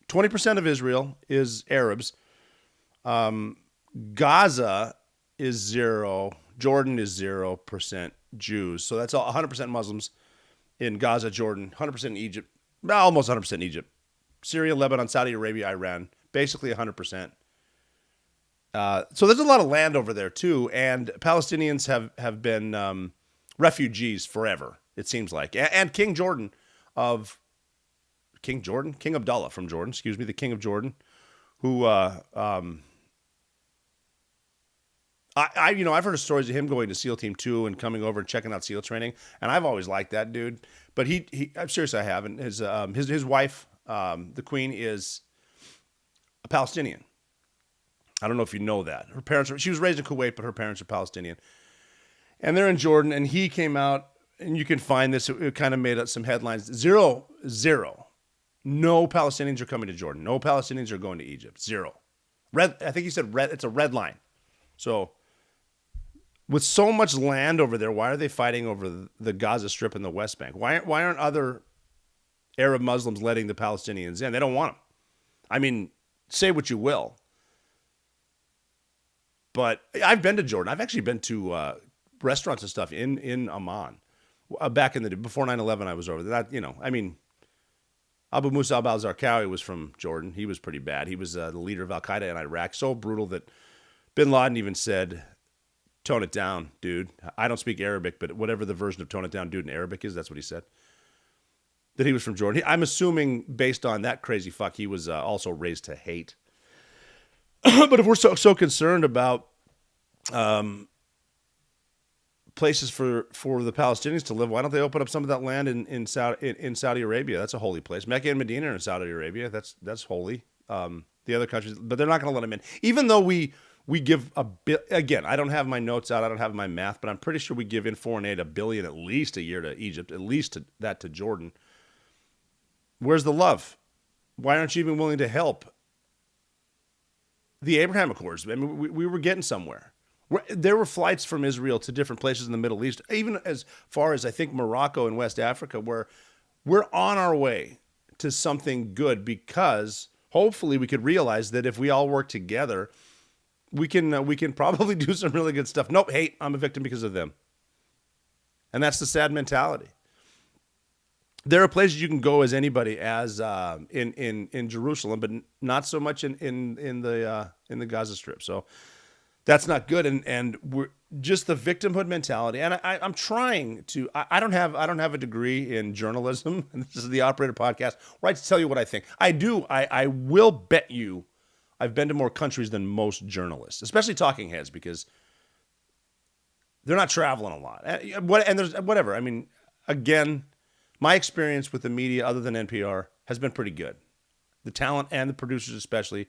20% of Israel is Arabs. Gaza is 0. Jordan is 0% Jews. So that's 100% Muslims in Gaza, Jordan, 100% in Egypt, almost 100% in Egypt, Syria, Lebanon, Saudi Arabia, Iran, basically 100%. So there's a lot of land over there too, and Palestinians have been refugees forever, it seems like. And King Abdullah from Jordan, the King of Jordan, who I've heard of stories of him going to SEAL Team 2 and coming over and checking out SEAL training, and I've always liked that dude. But I'm serious, I haven't. His wife, the Queen, is a Palestinian. I don't know if you know that. She was raised in Kuwait, but her parents are Palestinian. And they're in Jordan, and he came out, and you can find this, it kind of made up some headlines. 0. No Palestinians are coming to Jordan. No Palestinians are going to Egypt. 0. Red. I think he said red. It's a red line. So with so much land over there, why are they fighting over the Gaza Strip and the West Bank? Why aren't other Arab Muslims letting the Palestinians in? They don't want them. I mean, say what you will. But I've been to Jordan. I've actually been to restaurants and stuff in Amman. Back in the day, before 9/11, I was over there. Abu Musab al-Zarqawi was from Jordan. He was pretty bad. He was the leader of Al-Qaeda in Iraq. So brutal that bin Laden even said, "Tone it down, dude." I don't speak Arabic, but whatever the version of "tone it down, dude" in Arabic is, that's what he said. That he was from Jordan. I'm assuming, based on that crazy fuck, he was also raised to hate. But if we're so concerned about places for the Palestinians to live, why don't they open up some of that land in Saudi Arabia? That's a holy place. Mecca and Medina are in Saudi Arabia. That's holy. The other countries, but they're not going to let them in. Even though we give a bit. Again, I don't have my notes out. I don't have my math, but I'm pretty sure we give in foreign aid $1 billion at least a year to Egypt, at least to Jordan. Where's the love? Why aren't you even willing to help? The Abraham Accords. I mean, we were getting somewhere. There were flights from Israel to different places in the Middle East, even as far as, I think, Morocco and West Africa, where we're on our way to something good, because hopefully we could realize that if we all work together, we can probably do some really good stuff. Nope, hate, I'm a victim because of them. And that's the sad mentality. There are places you can go as anybody, as in Jerusalem, but not so much in the Gaza Strip. So that's not good, and we're just the victimhood mentality. And I'm trying to. I don't have a degree in journalism, and this is the Operator Podcast, where I tell you what I think. I will bet you, I've been to more countries than most journalists, especially talking heads, because they're not traveling a lot. And there's whatever. I mean, again, my experience with the media, other than NPR, has been pretty good. The talent and the producers, especially,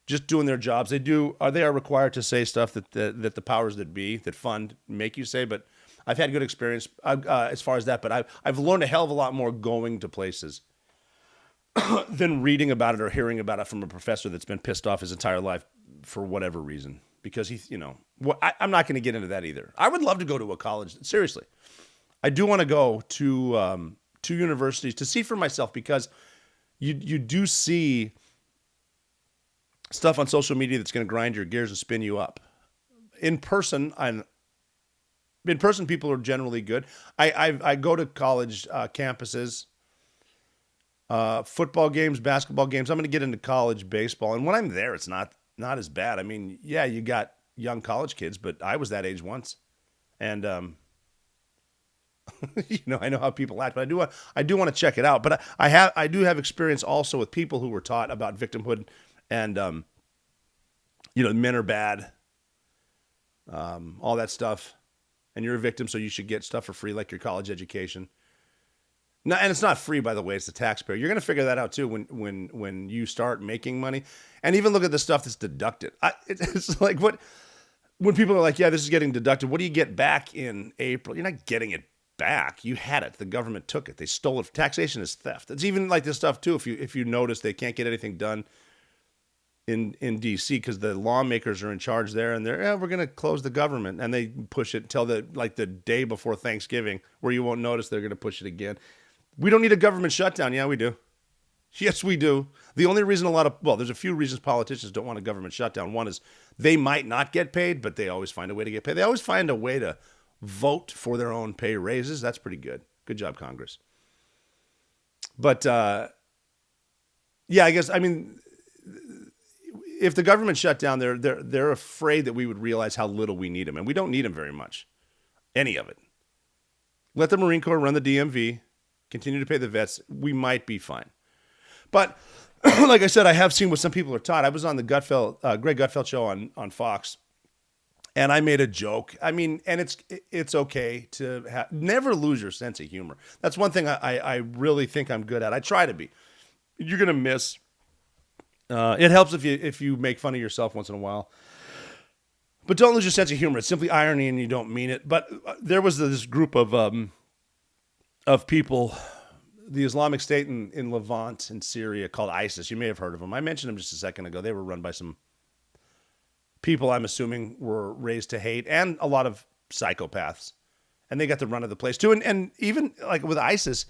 just doing their jobs. They are required to say stuff that the powers that be, that fund, make you say. But I've had good experience as far as that. But I've learned a hell of a lot more going to places than reading about it or hearing about it from a professor that's been pissed off his entire life for whatever reason. Because I'm not going to get into that either. I would love to go to a college. Seriously. I do want to go to universities to see for myself, because you do see stuff on social media that's going to grind your gears and spin you up. In person, people are generally good. I go to college campuses, football games, basketball games. I'm going to get into college baseball, and when I'm there, it's not as bad. I mean, yeah, you got young college kids, but I was that age once, and I know how people act, but I do want to check it out. But I do have experience also with people who were taught about victimhood and men are bad, all that stuff, and you're a victim, so you should get stuff for free, like your college education. No, and it's not free, by the way. It's the taxpayer. You're going to figure that out too when you start making money, and even look at the stuff that's deducted. It's like when people are like, "Yeah, this is getting deducted." What do you get back in April? You're not getting it back. You had it. The government took it. They stole it. Taxation is theft. It's even like this stuff too. If you notice, they can't get anything done in DC because the lawmakers are in charge there, and we're going to close the government, and they push it till the day before Thanksgiving, where you won't notice they're going to push it again. We don't need a government shutdown. Yeah, we do. Yes, we do. The only reason there's a few reasons politicians don't want a government shutdown. One is they might not get paid, but they always find a way to get paid. They always find a way to vote for their own pay raises. That's pretty good. Good job, Congress. But I guess, I mean, if the government shut down, they're afraid that we would realize how little we need them, and we don't need them very much, any of it. Let the Marine Corps run the DMV, continue to pay the vets. We might be fine. But like I said, I have seen what some people are taught. I was on the Greg Gutfeld show on Fox, and I made a joke. I mean, and it's okay to never lose your sense of humor. That's one thing I really think I'm good at. I try to be. You're gonna miss. It helps if you make fun of yourself once in a while. But don't lose your sense of humor. It's simply irony, and you don't mean it. But there was this group of people, the Islamic State in Levant in Syria called ISIS. You may have heard of them. I mentioned them just a second ago. They were run by some people I'm assuming were raised to hate, and a lot of psychopaths. And they got the run of the place too. And even like with ISIS,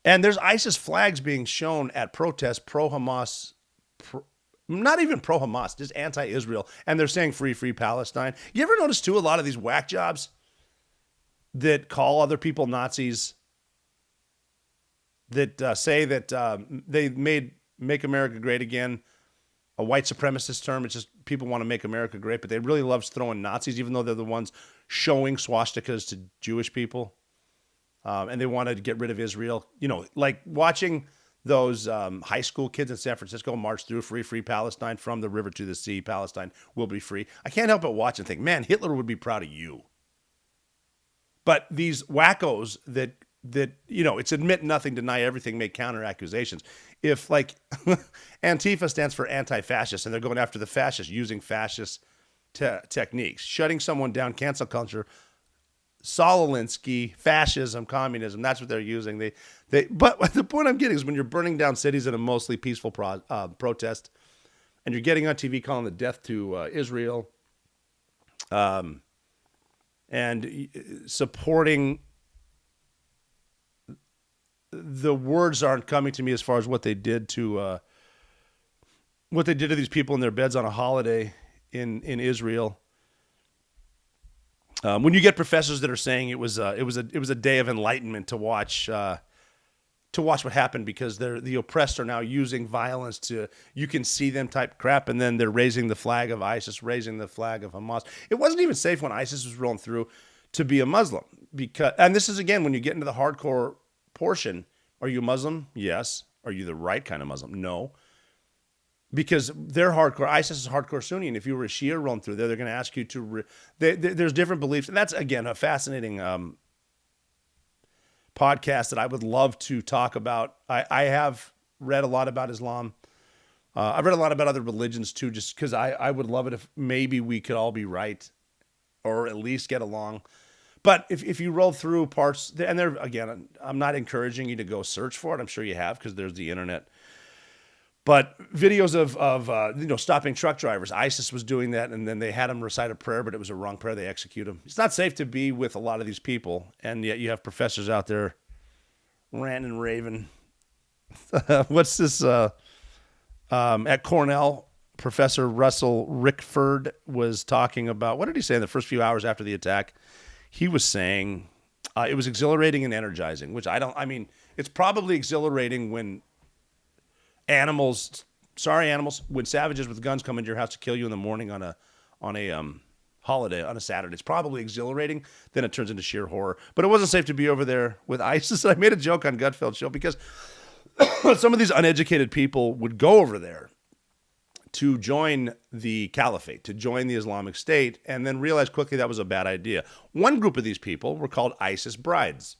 and there's ISIS flags being shown at protests pro-Hamas, not even pro-Hamas, just anti-Israel. And they're saying free Palestine. You ever notice too, a lot of these whack jobs that call other people Nazis, that say that they make America great again, a white supremacist term. It's just people want to make America great, but they really love throwing Nazis, even though they're the ones showing swastikas to Jewish people. And they wanted to get rid of Israel. You know, like watching those high school kids in San Francisco march through free Palestine, from the river to the sea, Palestine will be free. I can't help but watch and think, man, Hitler would be proud of you. But these wackos that it's admit nothing, deny everything, make counter accusations. If like Antifa stands for anti-fascist, and they're going after the fascists using fascist techniques, shutting someone down, cancel culture, Saul Alinsky, fascism, communism, that's what they're using. But the point I'm getting is when you're burning down cities in a mostly peaceful protest, and you're getting on TV calling the death to Israel, and supporting, the words aren't coming to me as far as what they did to these people in their beds on a holiday in Israel. When you get professors that are saying it was a day of enlightenment to watch what happened, because the oppressed are now using violence you can see them type crap, and then they're raising the flag of ISIS, raising the flag of Hamas. It wasn't even safe when ISIS was rolling through to be a Muslim, and this is again when you get into the hardcore portion. Are you Muslim? Yes. Are you the right kind of Muslim? No. Because they're hardcore. ISIS is hardcore Sunni, and if you were a Shia rolling through there, they're going to ask you to. There's different beliefs, and that's again a fascinating podcast that I would love to talk about. I have read a lot about Islam. I've read a lot about other religions too, just because I would love it if maybe we could all be right, or at least get along. But if you roll through parts, and there again, I'm not encouraging you to go search for it. I'm sure you have, because there's the internet. But videos of stopping truck drivers. ISIS was doing that, and then they had them recite a prayer, but it was a wrong prayer. They execute them. It's not safe to be with a lot of these people, and yet you have professors out there ranting and raving. What's this? At Cornell, Professor Russell Rickford was talking about, what did he say in the first few hours after the attack? He was saying it was exhilarating and energizing, which it's probably exhilarating when when savages with guns come into your house to kill you in the morning on a holiday, on a Saturday. It's probably exhilarating. Then it turns into sheer horror. But it wasn't safe to be over there with ISIS. I made a joke on Gutfeld's show because some of these uneducated people would go over there to join the caliphate, to join the Islamic State, and then realize quickly that was a bad idea. One group of these people were called ISIS brides.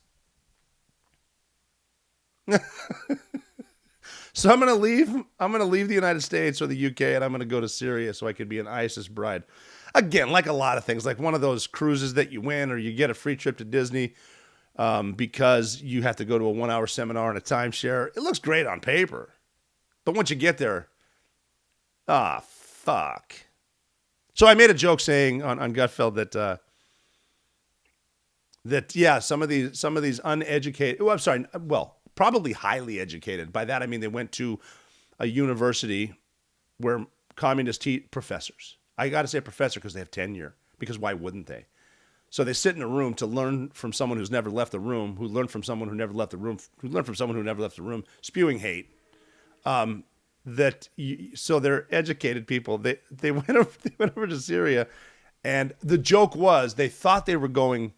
So I'm going to leave the United States or the UK, and I'm going to go to Syria so I could be an ISIS bride. Again, like a lot of things, like one of those cruises that you win, or you get a free trip to Disney because you have to go to a 1-hour seminar on a timeshare. It looks great on paper. But once you get there, fuck. So I made a joke saying on Gutfeld that some of these uneducated, probably highly educated. By that I mean they went to a university where communists teach professors. I got to say professor because they have tenure, because why wouldn't they? So they sit in a room to learn from someone who's never left the room, who learned from someone who never left the room, who learned from someone who never left the room, spewing hate. So they're educated people. They went over to Syria, and the joke was they thought they were going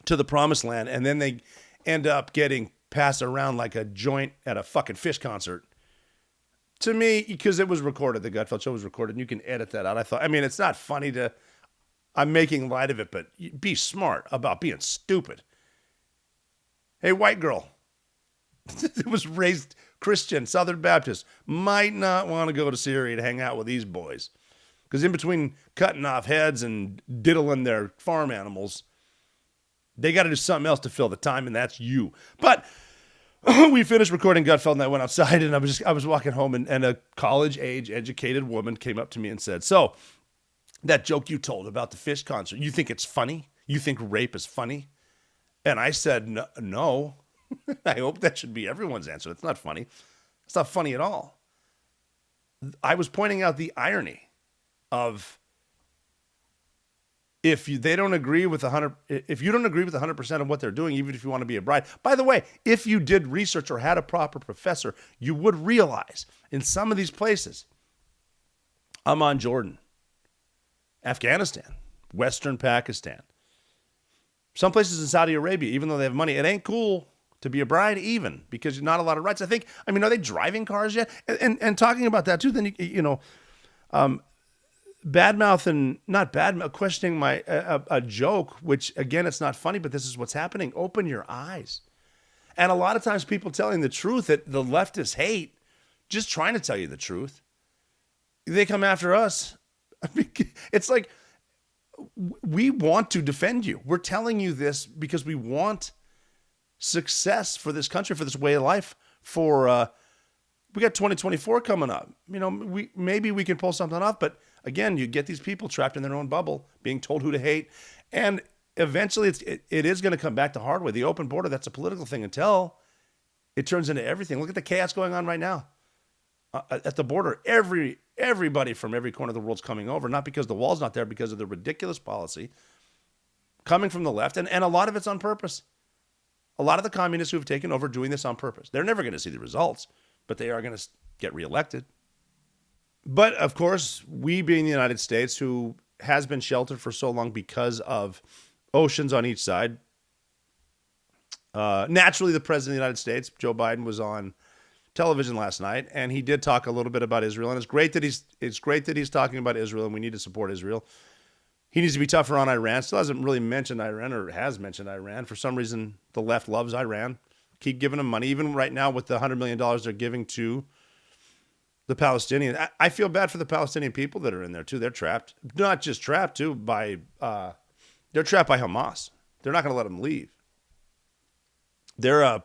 to the promised land, and then they end up getting passed around like a joint at a fucking Fish concert. To me, because it was recorded, the Gutfeld show was recorded, and you can edit that out. I mean, it's not funny I'm making light of it, but be smart about being stupid. Hey, white girl, that was raised Christian, Southern Baptist, might not want to go to Syria to hang out with these boys. Because in between cutting off heads and diddling their farm animals, they got to do something else to fill the time, and that's you. But we finished recording Gutfeld, and I went outside, and I was walking home, and a college-age educated woman came up to me and said, "So, that joke you told about the Fish concert, you think it's funny? You think rape is funny?" And I said, no. I hope that should be everyone's answer. It's not funny. It's not funny at all. I was pointing out the irony of if you don't agree with 100% of what they're doing, even if you want to be a bride. By the way, if you did research or had a proper professor, you would realize in some of these places, Amman, Jordan, Afghanistan, Western Pakistan, some places in Saudi Arabia, even though they have money, it ain't cool to be a bride even because you're not a lot of rights. Are they driving cars yet? And talking about that too, then questioning a joke, which again, it's not funny, but this is what's happening. Open your eyes. And a lot of times people telling the truth that the leftists hate, just trying to tell you the truth, they come after us. It's like, we want to defend you. We're telling you this because we want success for this country, for this way of life. We got 2024 coming up. Maybe we can pull something off, but again, you get these people trapped in their own bubble, being told who to hate, and eventually it is going to come back to hard way. The open border, that's a political thing until it turns into everything. Look at the chaos going on right now at the border. Everybody from every corner of the world's coming over, not because the wall's not there, because of the ridiculous policy coming from the left, and a lot of it's on purpose. A lot of the communists who have taken over doing this on purpose. They're never going to see the results, but they are going to get reelected. But of course, we being the United States, who has been sheltered for so long because of oceans on each side, naturally the President of the United States, Joe Biden, was on television last night, and he did talk a little bit about Israel, and it's great that he's talking about Israel, and we need to support Israel. He needs to be tougher on Iran. Still hasn't really mentioned Iran, or has mentioned Iran. For some reason, the left loves Iran. Keep giving them money, even right now with the $100 million they're giving to the Palestinians. I feel bad for the Palestinian people that are in there too. They're trapped, not just trapped too they're trapped by Hamas. They're not going to let them leave. They're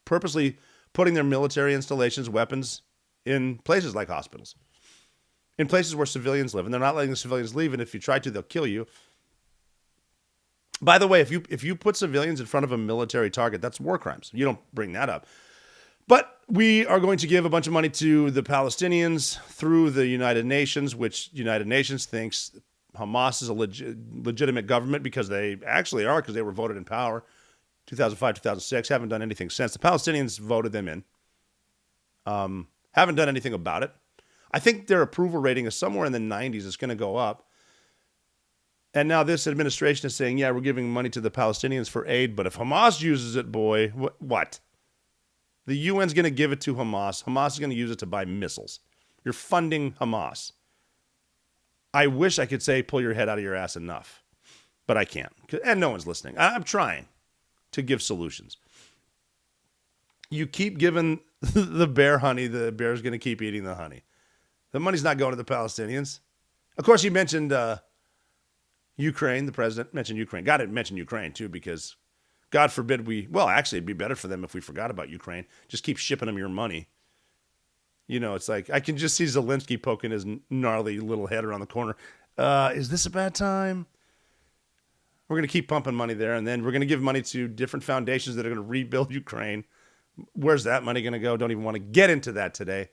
purposely putting their military installations, weapons, in places like hospitals, in places where civilians live, and they're not letting the civilians leave, and if you try to, they'll kill you. By the way, if you put civilians in front of a military target, that's war crimes. You don't bring that up. But we are going to give a bunch of money to the Palestinians through the United Nations, which United Nations thinks Hamas is a legitimate government, because they actually are, because they were voted in power 2005, 2006, haven't done anything since. The Palestinians voted them in. Haven't done anything about it. I think their approval rating is somewhere in the 90s. It's going to go up. And now this administration is saying, yeah, we're giving money to the Palestinians for aid, but if Hamas uses it, boy, what? The UN's going to give it to Hamas. Hamas is going to use it to buy missiles. You're funding Hamas. I wish I could say pull your head out of your ass enough, but I can't. And no one's listening. I'm trying to give solutions. You keep giving the bear honey, the bear's going to keep eating the honey. The money's not going to the Palestinians. Of course, he mentioned Ukraine. The president mentioned Ukraine. Got to mention Ukraine, too, because God forbid actually, it'd be better for them if we forgot about Ukraine. Just keep shipping them your money. It's like, I can just see Zelensky poking his gnarly little head around the corner. Is this a bad time? We're going to keep pumping money there, and then we're going to give money to different foundations that are going to rebuild Ukraine. Where's that money going to go? Don't even want to get into that today.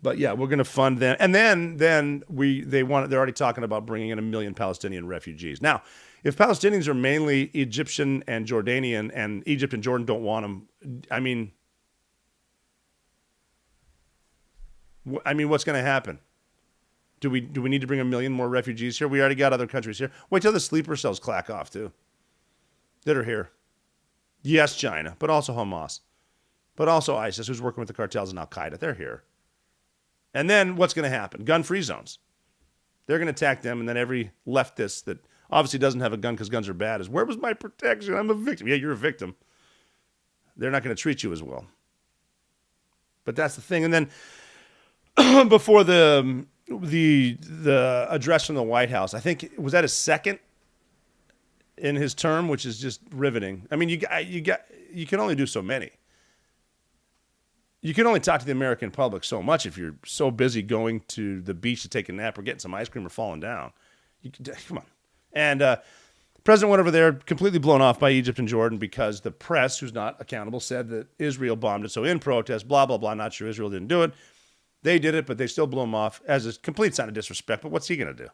But yeah, we're going to fund them, and then they're already talking about bringing in 1 million Palestinian refugees. Now, if Palestinians are mainly Egyptian and Jordanian, and Egypt and Jordan don't want them, I mean, what's going to happen? Do we need to bring 1 million more refugees here? We already got other countries here. Wait till the sleeper cells clack off too. That are here. Yes, China, but also Hamas, but also ISIS, who's working with the cartels and Al Qaeda. They're here. And then what's going to happen? Gun-free zones. They're going to attack them, and then every leftist that obviously doesn't have a gun because guns are bad is, where was my protection? I'm a victim. Yeah, you're a victim. They're not going to treat you as well. But that's the thing. And then before the address from the White House, I think, was that his second in his term, which is just riveting. I mean, you can only do so many. You can only talk to the American public so much if you're so busy going to the beach to take a nap or getting some ice cream or falling down. Come on. And the president went over there completely blown off by Egypt and Jordan because the press, who's not accountable, said that Israel bombed it. So in protest, blah, blah, blah, not sure Israel didn't do it. They did it, but they still blew him off as a complete sign of disrespect. But what's he going to do?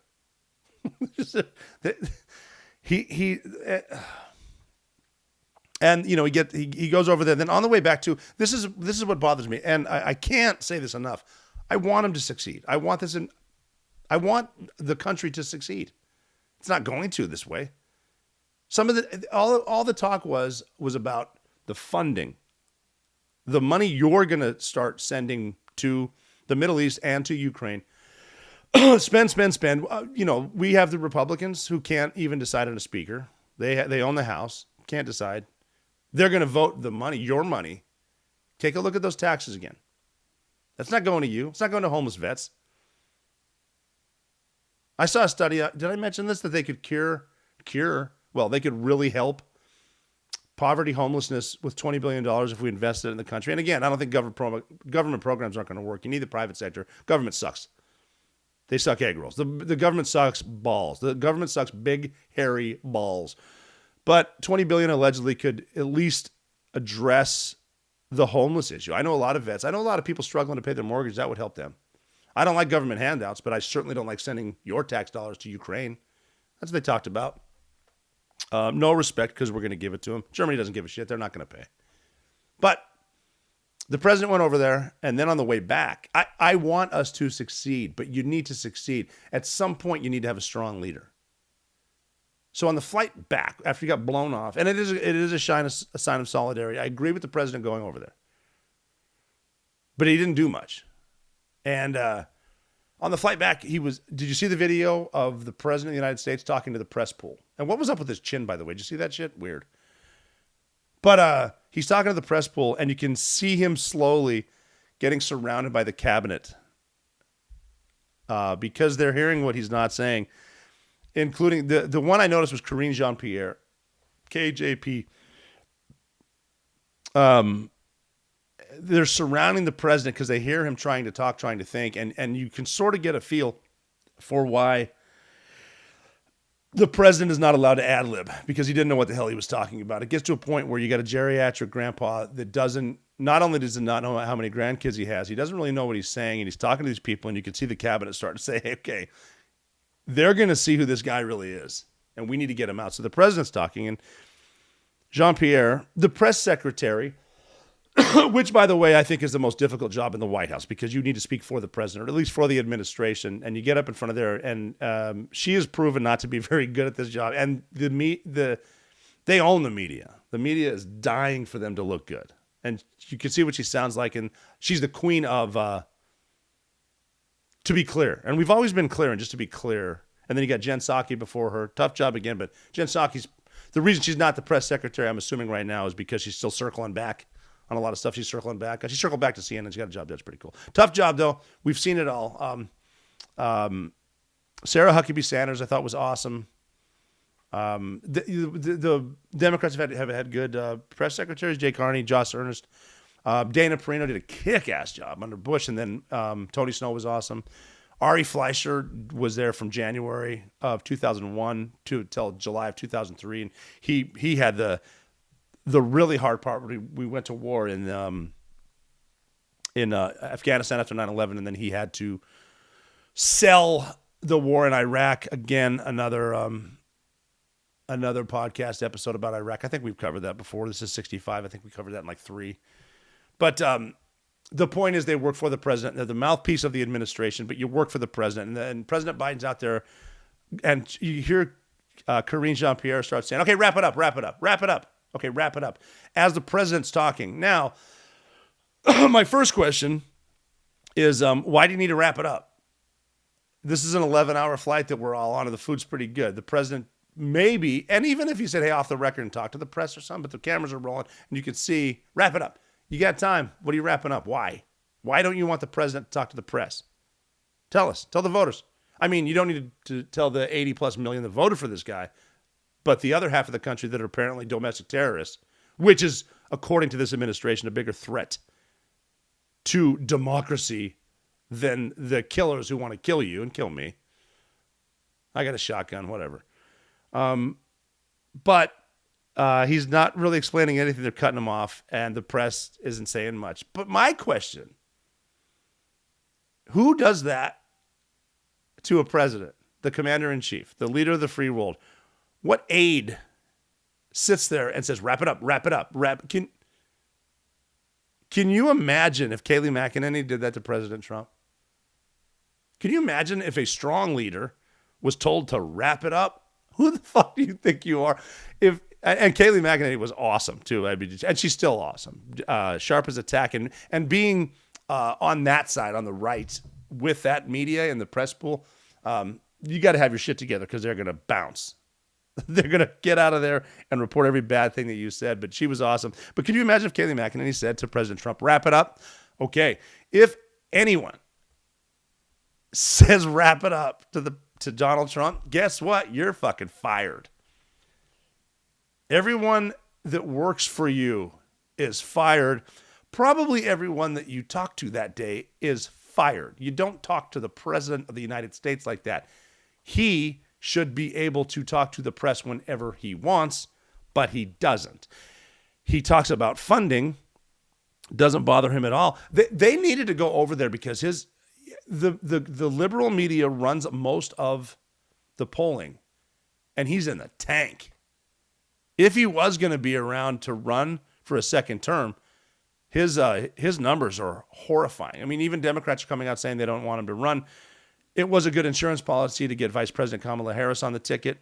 And he goes over there. Then on the way back to this is what bothers me, and I can't say this enough. I want him to succeed. I want the country to succeed. It's not going to this way. Some of all the talk was about the funding, the money you're going to start sending to the Middle East and to Ukraine. Spend. We have the Republicans who can't even decide on a speaker. They own the House, can't decide. They're going to vote the money, your money. Take a look at those taxes again. That's not going to you. It's not going to homeless vets. I saw a study. Did I mention this? That they could they could really help poverty, homelessness with $20 billion if we invested in the country. And again, I don't think government programs aren't going to work. You need the private sector. Government sucks. They suck egg rolls. The government sucks balls. The government sucks big, hairy balls. But $20 billion allegedly could at least address the homeless issue. I know a lot of vets. I know a lot of people struggling to pay their mortgage. That would help them. I don't like government handouts, but I certainly don't like sending your tax dollars to Ukraine. That's what they talked about. No respect because we're going to give it to them. Germany doesn't give a shit. They're not going to pay. But the president went over there, and then on the way back, I want us to succeed, but you need to succeed. At some point, you need to have a strong leader. So on the flight back, after he got blown off, and it is a sign of solidarity. I agree with the president going over there. But he didn't do much. And on the flight back, did you see the video of the president of the United States talking to the press pool? And what was up with his chin, by the way? Did you see that shit? Weird. But he's talking to the press pool, and you can see him slowly getting surrounded by the cabinet because they're hearing what he's not saying. Including the one I noticed was Karine Jean-Pierre, KJP. They're surrounding the president because they hear him trying to talk, trying to think, and you can sort of get a feel for why the president is not allowed to ad-lib because he didn't know what the hell he was talking about. It gets to a point where you got a geriatric grandpa that not only does he not know how many grandkids he has, he doesn't really know what he's saying, and he's talking to these people, and you can see the cabinet start to say, hey, okay, they're going to see who this guy really is, and we need to get him out. So the president's talking, and Jean-Pierre, the press secretary, which, by the way, I think is the most difficult job in the White House because you need to speak for the president, or at least for the administration, and you get up in front of there, and she has proven not to be very good at this job. And they own the media. The media is dying for them to look good. And you can see what she sounds like, and she's the queen of... to be clear. And we've always been clear, and just to be clear. And then you got Jen Psaki before her. Tough job again, but Jen Psaki's... The reason she's not the press secretary, I'm assuming right now, is because she's still circling back on a lot of stuff. She's circling back. She circled back to CNN. She got a job. That's pretty cool. Tough job, though. We've seen it all. Sarah Huckabee Sanders, I thought, was awesome. The Democrats have had good press secretaries. Jay Carney, Josh Earnest. Dana Perino did a kick-ass job under Bush, and then Tony Snow was awesome. Ari Fleischer was there from January of 2001 till July of 2003, and he had the really hard part when we went to war in Afghanistan after 9/11, and then he had to sell the war in Iraq. Again, another podcast episode about Iraq. I think we've covered that before. This is 65. I think we covered that in like 3. But the point is they work for the president. They're the mouthpiece of the administration, but you work for the president. And President Biden's out there, and you hear Karine Jean-Pierre start saying, okay, wrap it up. Okay, wrap it up. As the president's talking. Now, my first question is, why do you need to wrap it up? This is an 11-hour flight that we're all on, and the food's pretty good. The president maybe, and even if you said, hey, off the record and talk to the press or something, but the cameras are rolling, and you can see, wrap it up. You got time. What are you wrapping up? Why? Why don't you want the president to talk to the press? Tell us. Tell the voters. I mean, you don't need to tell the 80-plus million that voted for this guy, but the other half of the country that are apparently domestic terrorists, which is, according to this administration, a bigger threat to democracy than the killers who want to kill you and kill me. I got a shotgun, whatever. But he's not really explaining anything. They're cutting him off, and the press isn't saying much. But my question, who does that to a president, the commander-in-chief, the leader of the free world? What aide sits there and says, wrap it up, wrap it up, Can you imagine if Kayleigh McEnany did that to President Trump? Can you imagine if a strong leader was told to wrap it up? Who the fuck do you think you are? And Kayleigh McEnany was awesome too. I mean, and she's still awesome, sharp as a tack, and being on that side, on the right, with that media and the press pool, you got to have your shit together because they're gonna bounce. They're going to get out of there and report every bad thing that you said. But she was awesome. But can you imagine if Kayleigh McEnany said to President Trump, wrap it up? Okay. If anyone says wrap it up to Donald Trump, guess what? You're fucking fired. Everyone that works for you is fired. Probably everyone that you talk to that day is fired. You don't talk to the President of the United States like that. He should be able to talk to the press whenever he wants, but he doesn't. He talks about funding, doesn't bother him at all. They needed to go over there because the liberal media runs most of the polling, and he's in the tank. If he was going to be around to run for a second term, his numbers are horrifying. I mean, even Democrats are coming out saying they don't want him to run. It was a good insurance policy to get Vice President Kamala Harris on the ticket.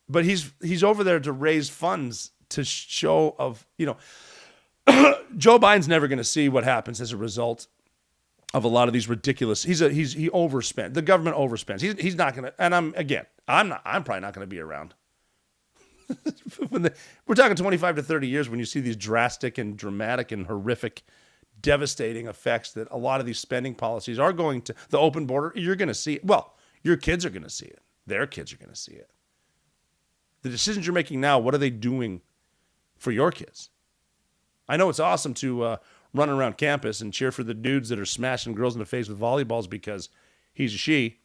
But he's over there to raise funds to show of, Joe Biden's never going to see what happens as a result of a lot of these ridiculous. He overspent. The government overspends. He's not going to, and I'm probably not going to be around. We're talking 25 to 30 years when you see these drastic and dramatic and horrific devastating effects that a lot of these spending policies are going to. The open border, you're going to see it. Well, your kids are going to see it. Their kids are going to see it. The decisions you're making now, what are they doing for your kids? I know it's awesome to run around campus and cheer for the dudes that are smashing girls in the face with volleyballs because he's a she.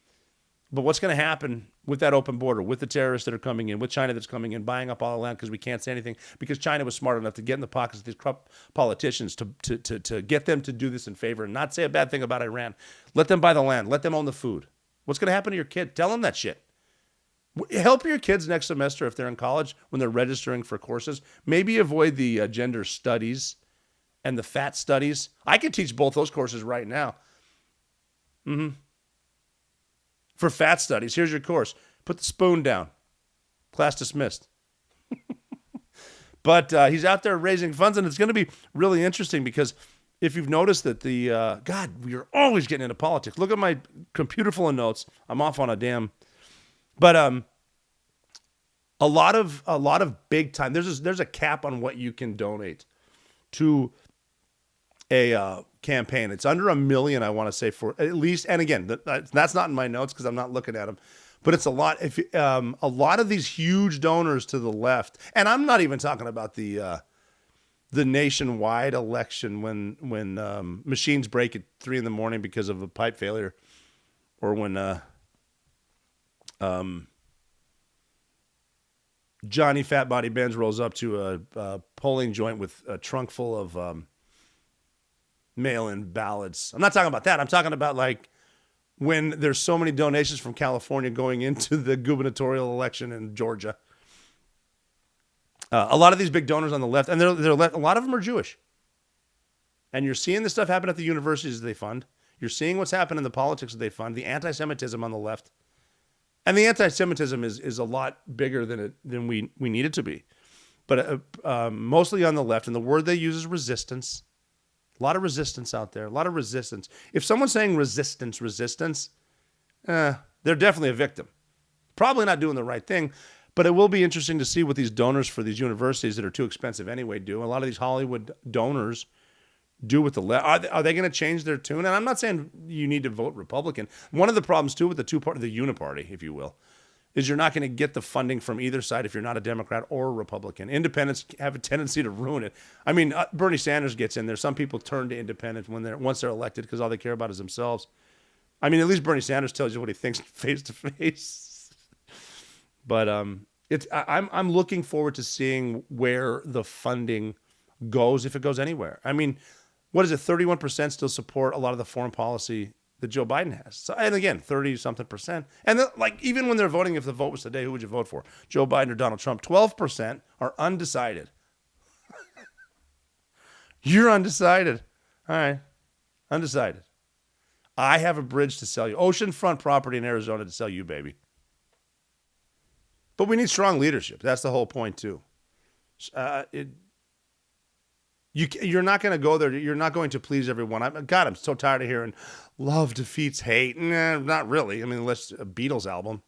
But what's going to happen with that open border, with the terrorists that are coming in, with China that's coming in, buying up all the land because we can't say anything, because China was smart enough to get in the pockets of these corrupt politicians to get them to do this in favor and not say a bad thing about Iran. Let them buy the land. Let them own the food. What's going to happen to your kid? Tell them that shit. Help your kids next semester if they're in college when they're registering for courses. Maybe avoid the gender studies and the fat studies. I could teach both those courses right now. For fat studies, here's your course. Put the spoon down. Class dismissed. But he's out there raising funds, and it's going to be really interesting because if you've noticed that God, we are always getting into politics. Look at my computer full of notes. I'm off on a damn. But a lot of big time. There's a cap on what you can donate to a campaign. It's under $1 million, I want to say, for at least. And again, that's not in my notes because I'm not looking at them. But it's a lot. If a lot of these huge donors to the left, and I'm not even talking about the nationwide election when machines break at 3 a.m. because of a pipe failure, or when Johnny Fat Body Benz rolls up to a polling joint with a trunk full of mail-in ballots. I'm not talking about that. I'm talking about like when there's so many donations from California going into the gubernatorial election in Georgia. A lot of these big donors on the left, and they're left, a lot of them are Jewish. And you're seeing this stuff happen at the universities that they fund. You're seeing what's happened in the politics that they fund, the anti-Semitism on the left. And the anti-Semitism is a lot bigger than we need it to be. But mostly on the left, and the word they use is resistance. A lot of resistance out there, a lot of resistance. If someone's saying resistance, they're definitely a victim. Probably not doing the right thing, but it will be interesting to see what these donors for these universities that are too expensive anyway do. A lot of these Hollywood donors do with the left. Are they going to change their tune? And I'm not saying you need to vote Republican. One of the problems, too, with the uniparty, if you will, is you're not going to get the funding from either side if you're not a Democrat or a Republican. Independents have a tendency to ruin it. I mean, Bernie Sanders gets in there. Some people turn to independents once they're elected because all they care about is themselves. I mean, at least Bernie Sanders tells you what he thinks face to face. But I'm looking forward to seeing where the funding goes, if it goes anywhere. I mean, what is it? 31% still support a lot of the foreign policy that Joe Biden has. So, and again, 30-something%. And even when they're voting, if the vote was today, who would you vote for? Joe Biden or Donald Trump? 12% are undecided. You're undecided. All right. Undecided. I have a bridge to sell you. Oceanfront property in Arizona to sell you, baby. But we need strong leadership. That's the whole point, too. You're not going to go there. You're not going to please everyone. I'm so tired of hearing love defeats hate. Nah, not really. I mean, unless a Beatles album.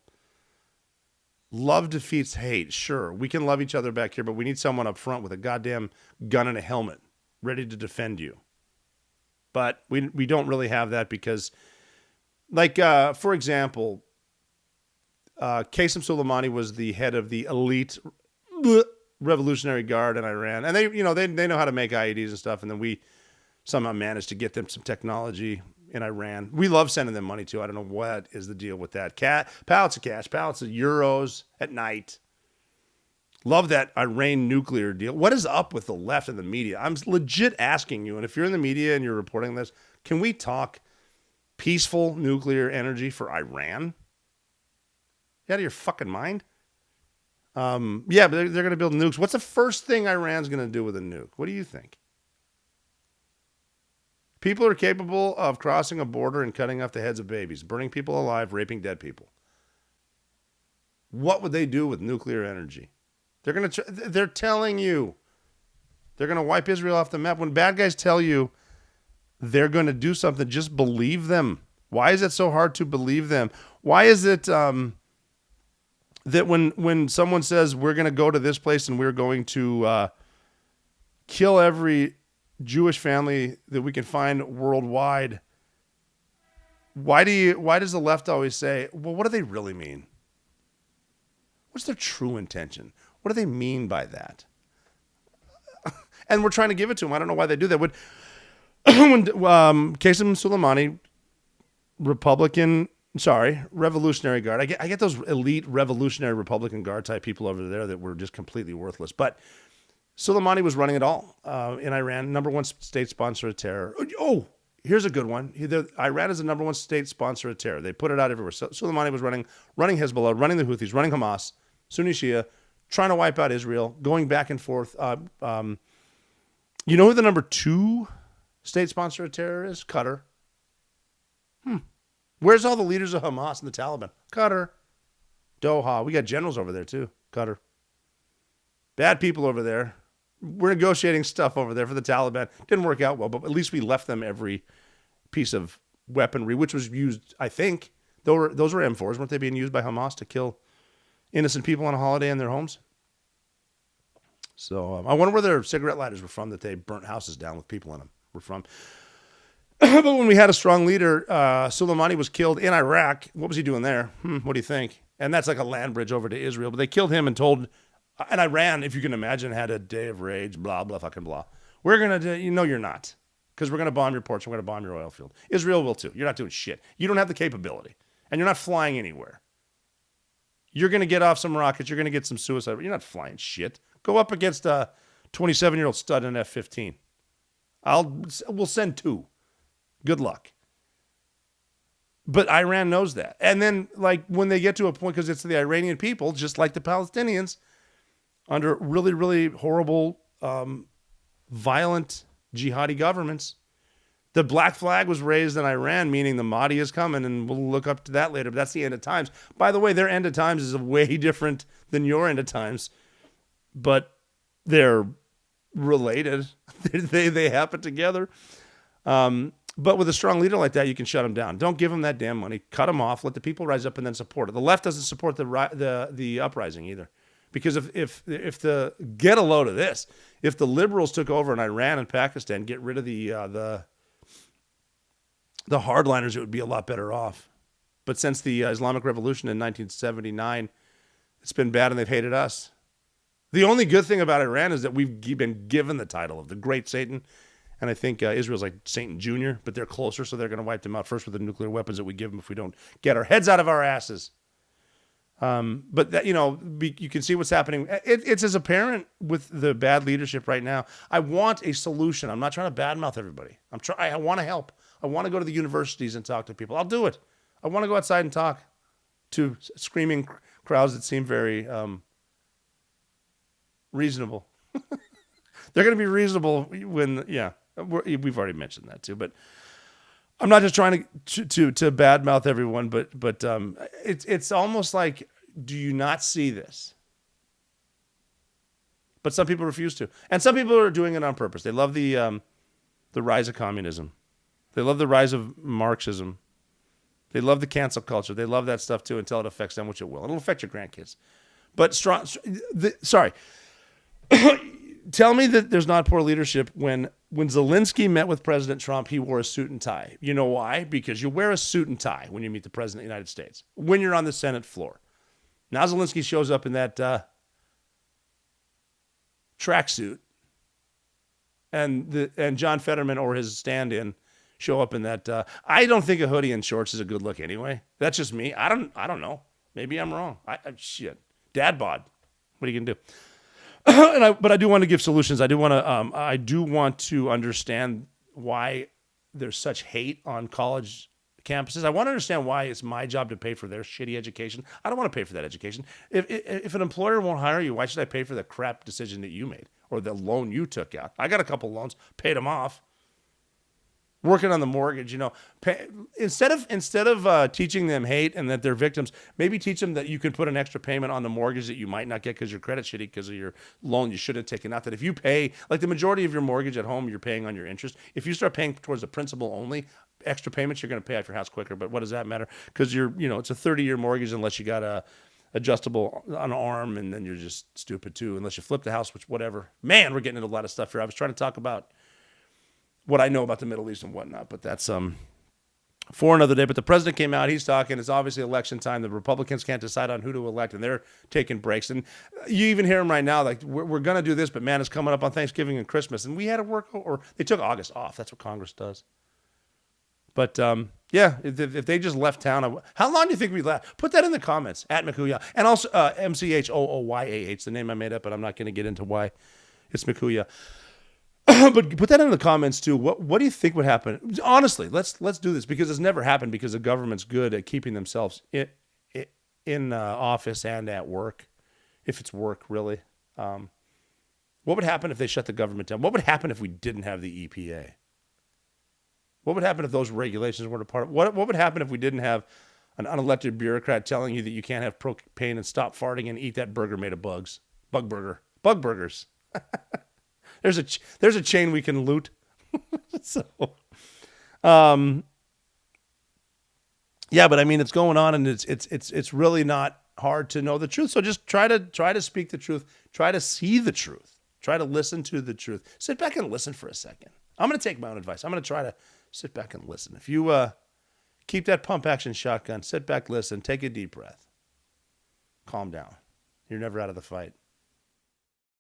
Love defeats hate. Sure, we can love each other back here, but we need someone up front with a goddamn gun and a helmet ready to defend you. But we don't really have that because, for example, Qasem Soleimani was the head of the elite Revolutionary Guard in Iran, and they know how to make IEDs and stuff, and then we somehow managed to get them some technology in Iran. We love sending them money too. I don't know what is the deal with that. Pallets of cash, pallets of euros at night. Love that Iran nuclear deal. What is up with the left and the media? I'm legit asking you, and if you're in the media and you're reporting this, can we talk peaceful nuclear energy for Iran? You out of your fucking mind? Yeah, but they're going to build nukes. What's the first thing Iran's going to do with a nuke? What do you think? People are capable of crossing a border and cutting off the heads of babies, burning people alive, raping dead people. What would they do with nuclear energy? They're telling you they're going to wipe Israel off the map. When bad guys tell you they're going to do something, just believe them. Why is it so hard to believe them? Why is it that when someone says we're going to go to this place and we're going to kill every Jewish family that we can find worldwide, why does the left always say, well, what do they really mean? What's their true intention? What do they mean by that? And we're trying to give it to them. I don't know why they do that. When Qasem Soleimani, Revolutionary Guard. I get those elite Revolutionary Republican Guard type people over there that were just completely worthless. But Soleimani was running it all in Iran, number one state sponsor of terror. Oh, here's a good one. Iran is the number one state sponsor of terror. They put it out everywhere. Soleimani was running Hezbollah, running the Houthis, running Hamas, Sunni Shia, trying to wipe out Israel, going back and forth. You know who the number two state sponsor of terror is? Qatar. Where's all the leaders of Hamas and the Taliban? Qatar. Doha. We got generals over there too. Qatar. Bad people over there. We're negotiating stuff over there for the Taliban. Didn't work out well, but at least we left them every piece of weaponry, which was used, I think. Those were M4s. Weren't they being used by Hamas to kill innocent people on a holiday in their homes? So I wonder where their cigarette lighters were from that they burnt houses down with people in them were from. But when we had a strong leader, Soleimani was killed in Iraq. What was he doing there? What do you think? And that's like a land bridge over to Israel. But they killed him and told, and Iran, if you can imagine, had a day of rage, blah, blah, fucking blah. We're going to do, you're not. Because we're going to bomb your ports. We're going to bomb your oil field. Israel will too. You're not doing shit. You don't have the capability. And you're not flying anywhere. You're going to get off some rockets. You're going to get some suicide. You're not flying shit. Go up against a 27-year-old stud in an F-15. We'll send 2. Good luck. But Iran knows that. And then, like, when they get to a point, because it's the Iranian people, just like the Palestinians, under really, really horrible, violent jihadi governments, the black flag was raised in Iran, meaning the Mahdi is coming, and we'll look up to that later. But that's the end of times. By the way, their end of times is way different than your end of times, but they're related. they happen together. But with a strong leader like that, you can shut them down. Don't give them that damn money. Cut them off. Let the people rise up and then support it. The left doesn't support the uprising either, because if get a load of this, if the liberals took over in Iran and Pakistan, get rid of the hardliners, it would be a lot better off. But since the Islamic Revolution in 1979, it's been bad, and they've hated us. The only good thing about Iran is that we've been given the title of the Great Satan. And I think Israel's like Satan Jr., but they're closer, so they're going to wipe them out first with the nuclear weapons that we give them if we don't get our heads out of our asses. But that, you can see what's happening. It's as apparent with the bad leadership right now. I want a solution. I'm not trying to badmouth everybody. I want to help. I want to go to the universities and talk to people. I'll do it. I want to go outside and talk to screaming crowds that seem very reasonable. They're going to be reasonable when, we've already mentioned that too. But I'm not just trying to badmouth everyone, but it's almost like, do you not see this? But some people refuse to, and some people are doing it on purpose. They love the rise of communism. They love the rise of Marxism. They love the cancel culture. They love that stuff too until it affects them, which it will. It'll affect your grandkids. But sorry. Tell me that there's not poor leadership when Zelensky met with President Trump, he wore a suit and tie. You know why? Because you wear a suit and tie when you meet the President of the United States, when you're on the Senate floor. Now Zelensky shows up in that tracksuit, and John Fetterman or his stand-in show up in that. I don't think a hoodie and shorts is a good look anyway. That's just me. I don't know. Maybe I'm wrong. Shit. Dad bod. What are you gonna do? But I do want to give solutions. I do want to understand why there's such hate on college campuses. I want to understand why it's my job to pay for their shitty education. I don't want to pay for that education. If an employer won't hire you, why should I pay for the crap decision that you made or the loan you took out? I got a couple loans, paid them off. Working on the mortgage, instead of teaching them hate and that they're victims, maybe teach them that you can put an extra payment on the mortgage that you might not get because your credit's shitty because of your loan you should have taken out. That if you pay, like the majority of your mortgage at home, you're paying on your interest. If you start paying towards the principal only, extra payments, you're going to pay off your house quicker. But what does that matter? Because it's a 30-year mortgage unless you got a adjustable on an arm, and then you're just stupid too. Unless you flip the house, which whatever. Man, we're getting into a lot of stuff here. I was trying to talk about what I know about the Middle East and whatnot, but that's for another day. But the president came out, he's talking, it's obviously election time. The Republicans can't decide on who to elect, and they're taking breaks. And you even hear them right now, like, we're going to do this, but man, it's coming up on Thanksgiving and Christmas. And we had to work, or they took August off. That's what Congress does. But if they just left town, how long do you think we left? Put that in the comments, at Mikuya. And also MCHOOYAH, the name I made up, but I'm not going to get into why it's Mikuya. But put that in the comments too. What do you think would happen? Honestly, let's do this, because it's never happened, because the government's good at keeping themselves in office and at work, if it's work really. What would happen if they shut the government down? What would happen if we didn't have the EPA? What would happen if those regulations weren't a part of? What would happen if we didn't have an unelected bureaucrat telling you that you can't have propane and stop farting and eat that burger made of bugs? Bug burgers. There's a chain we can loot. So, but I mean, it's going on, and it's really not hard to know the truth. So just try to speak the truth. Try to see the truth. Try to listen to the truth. Sit back and listen for a second. I'm going to take my own advice. I'm going to try to sit back and listen. If you keep that pump action shotgun, sit back, listen, take a deep breath, calm down. You're never out of the fight.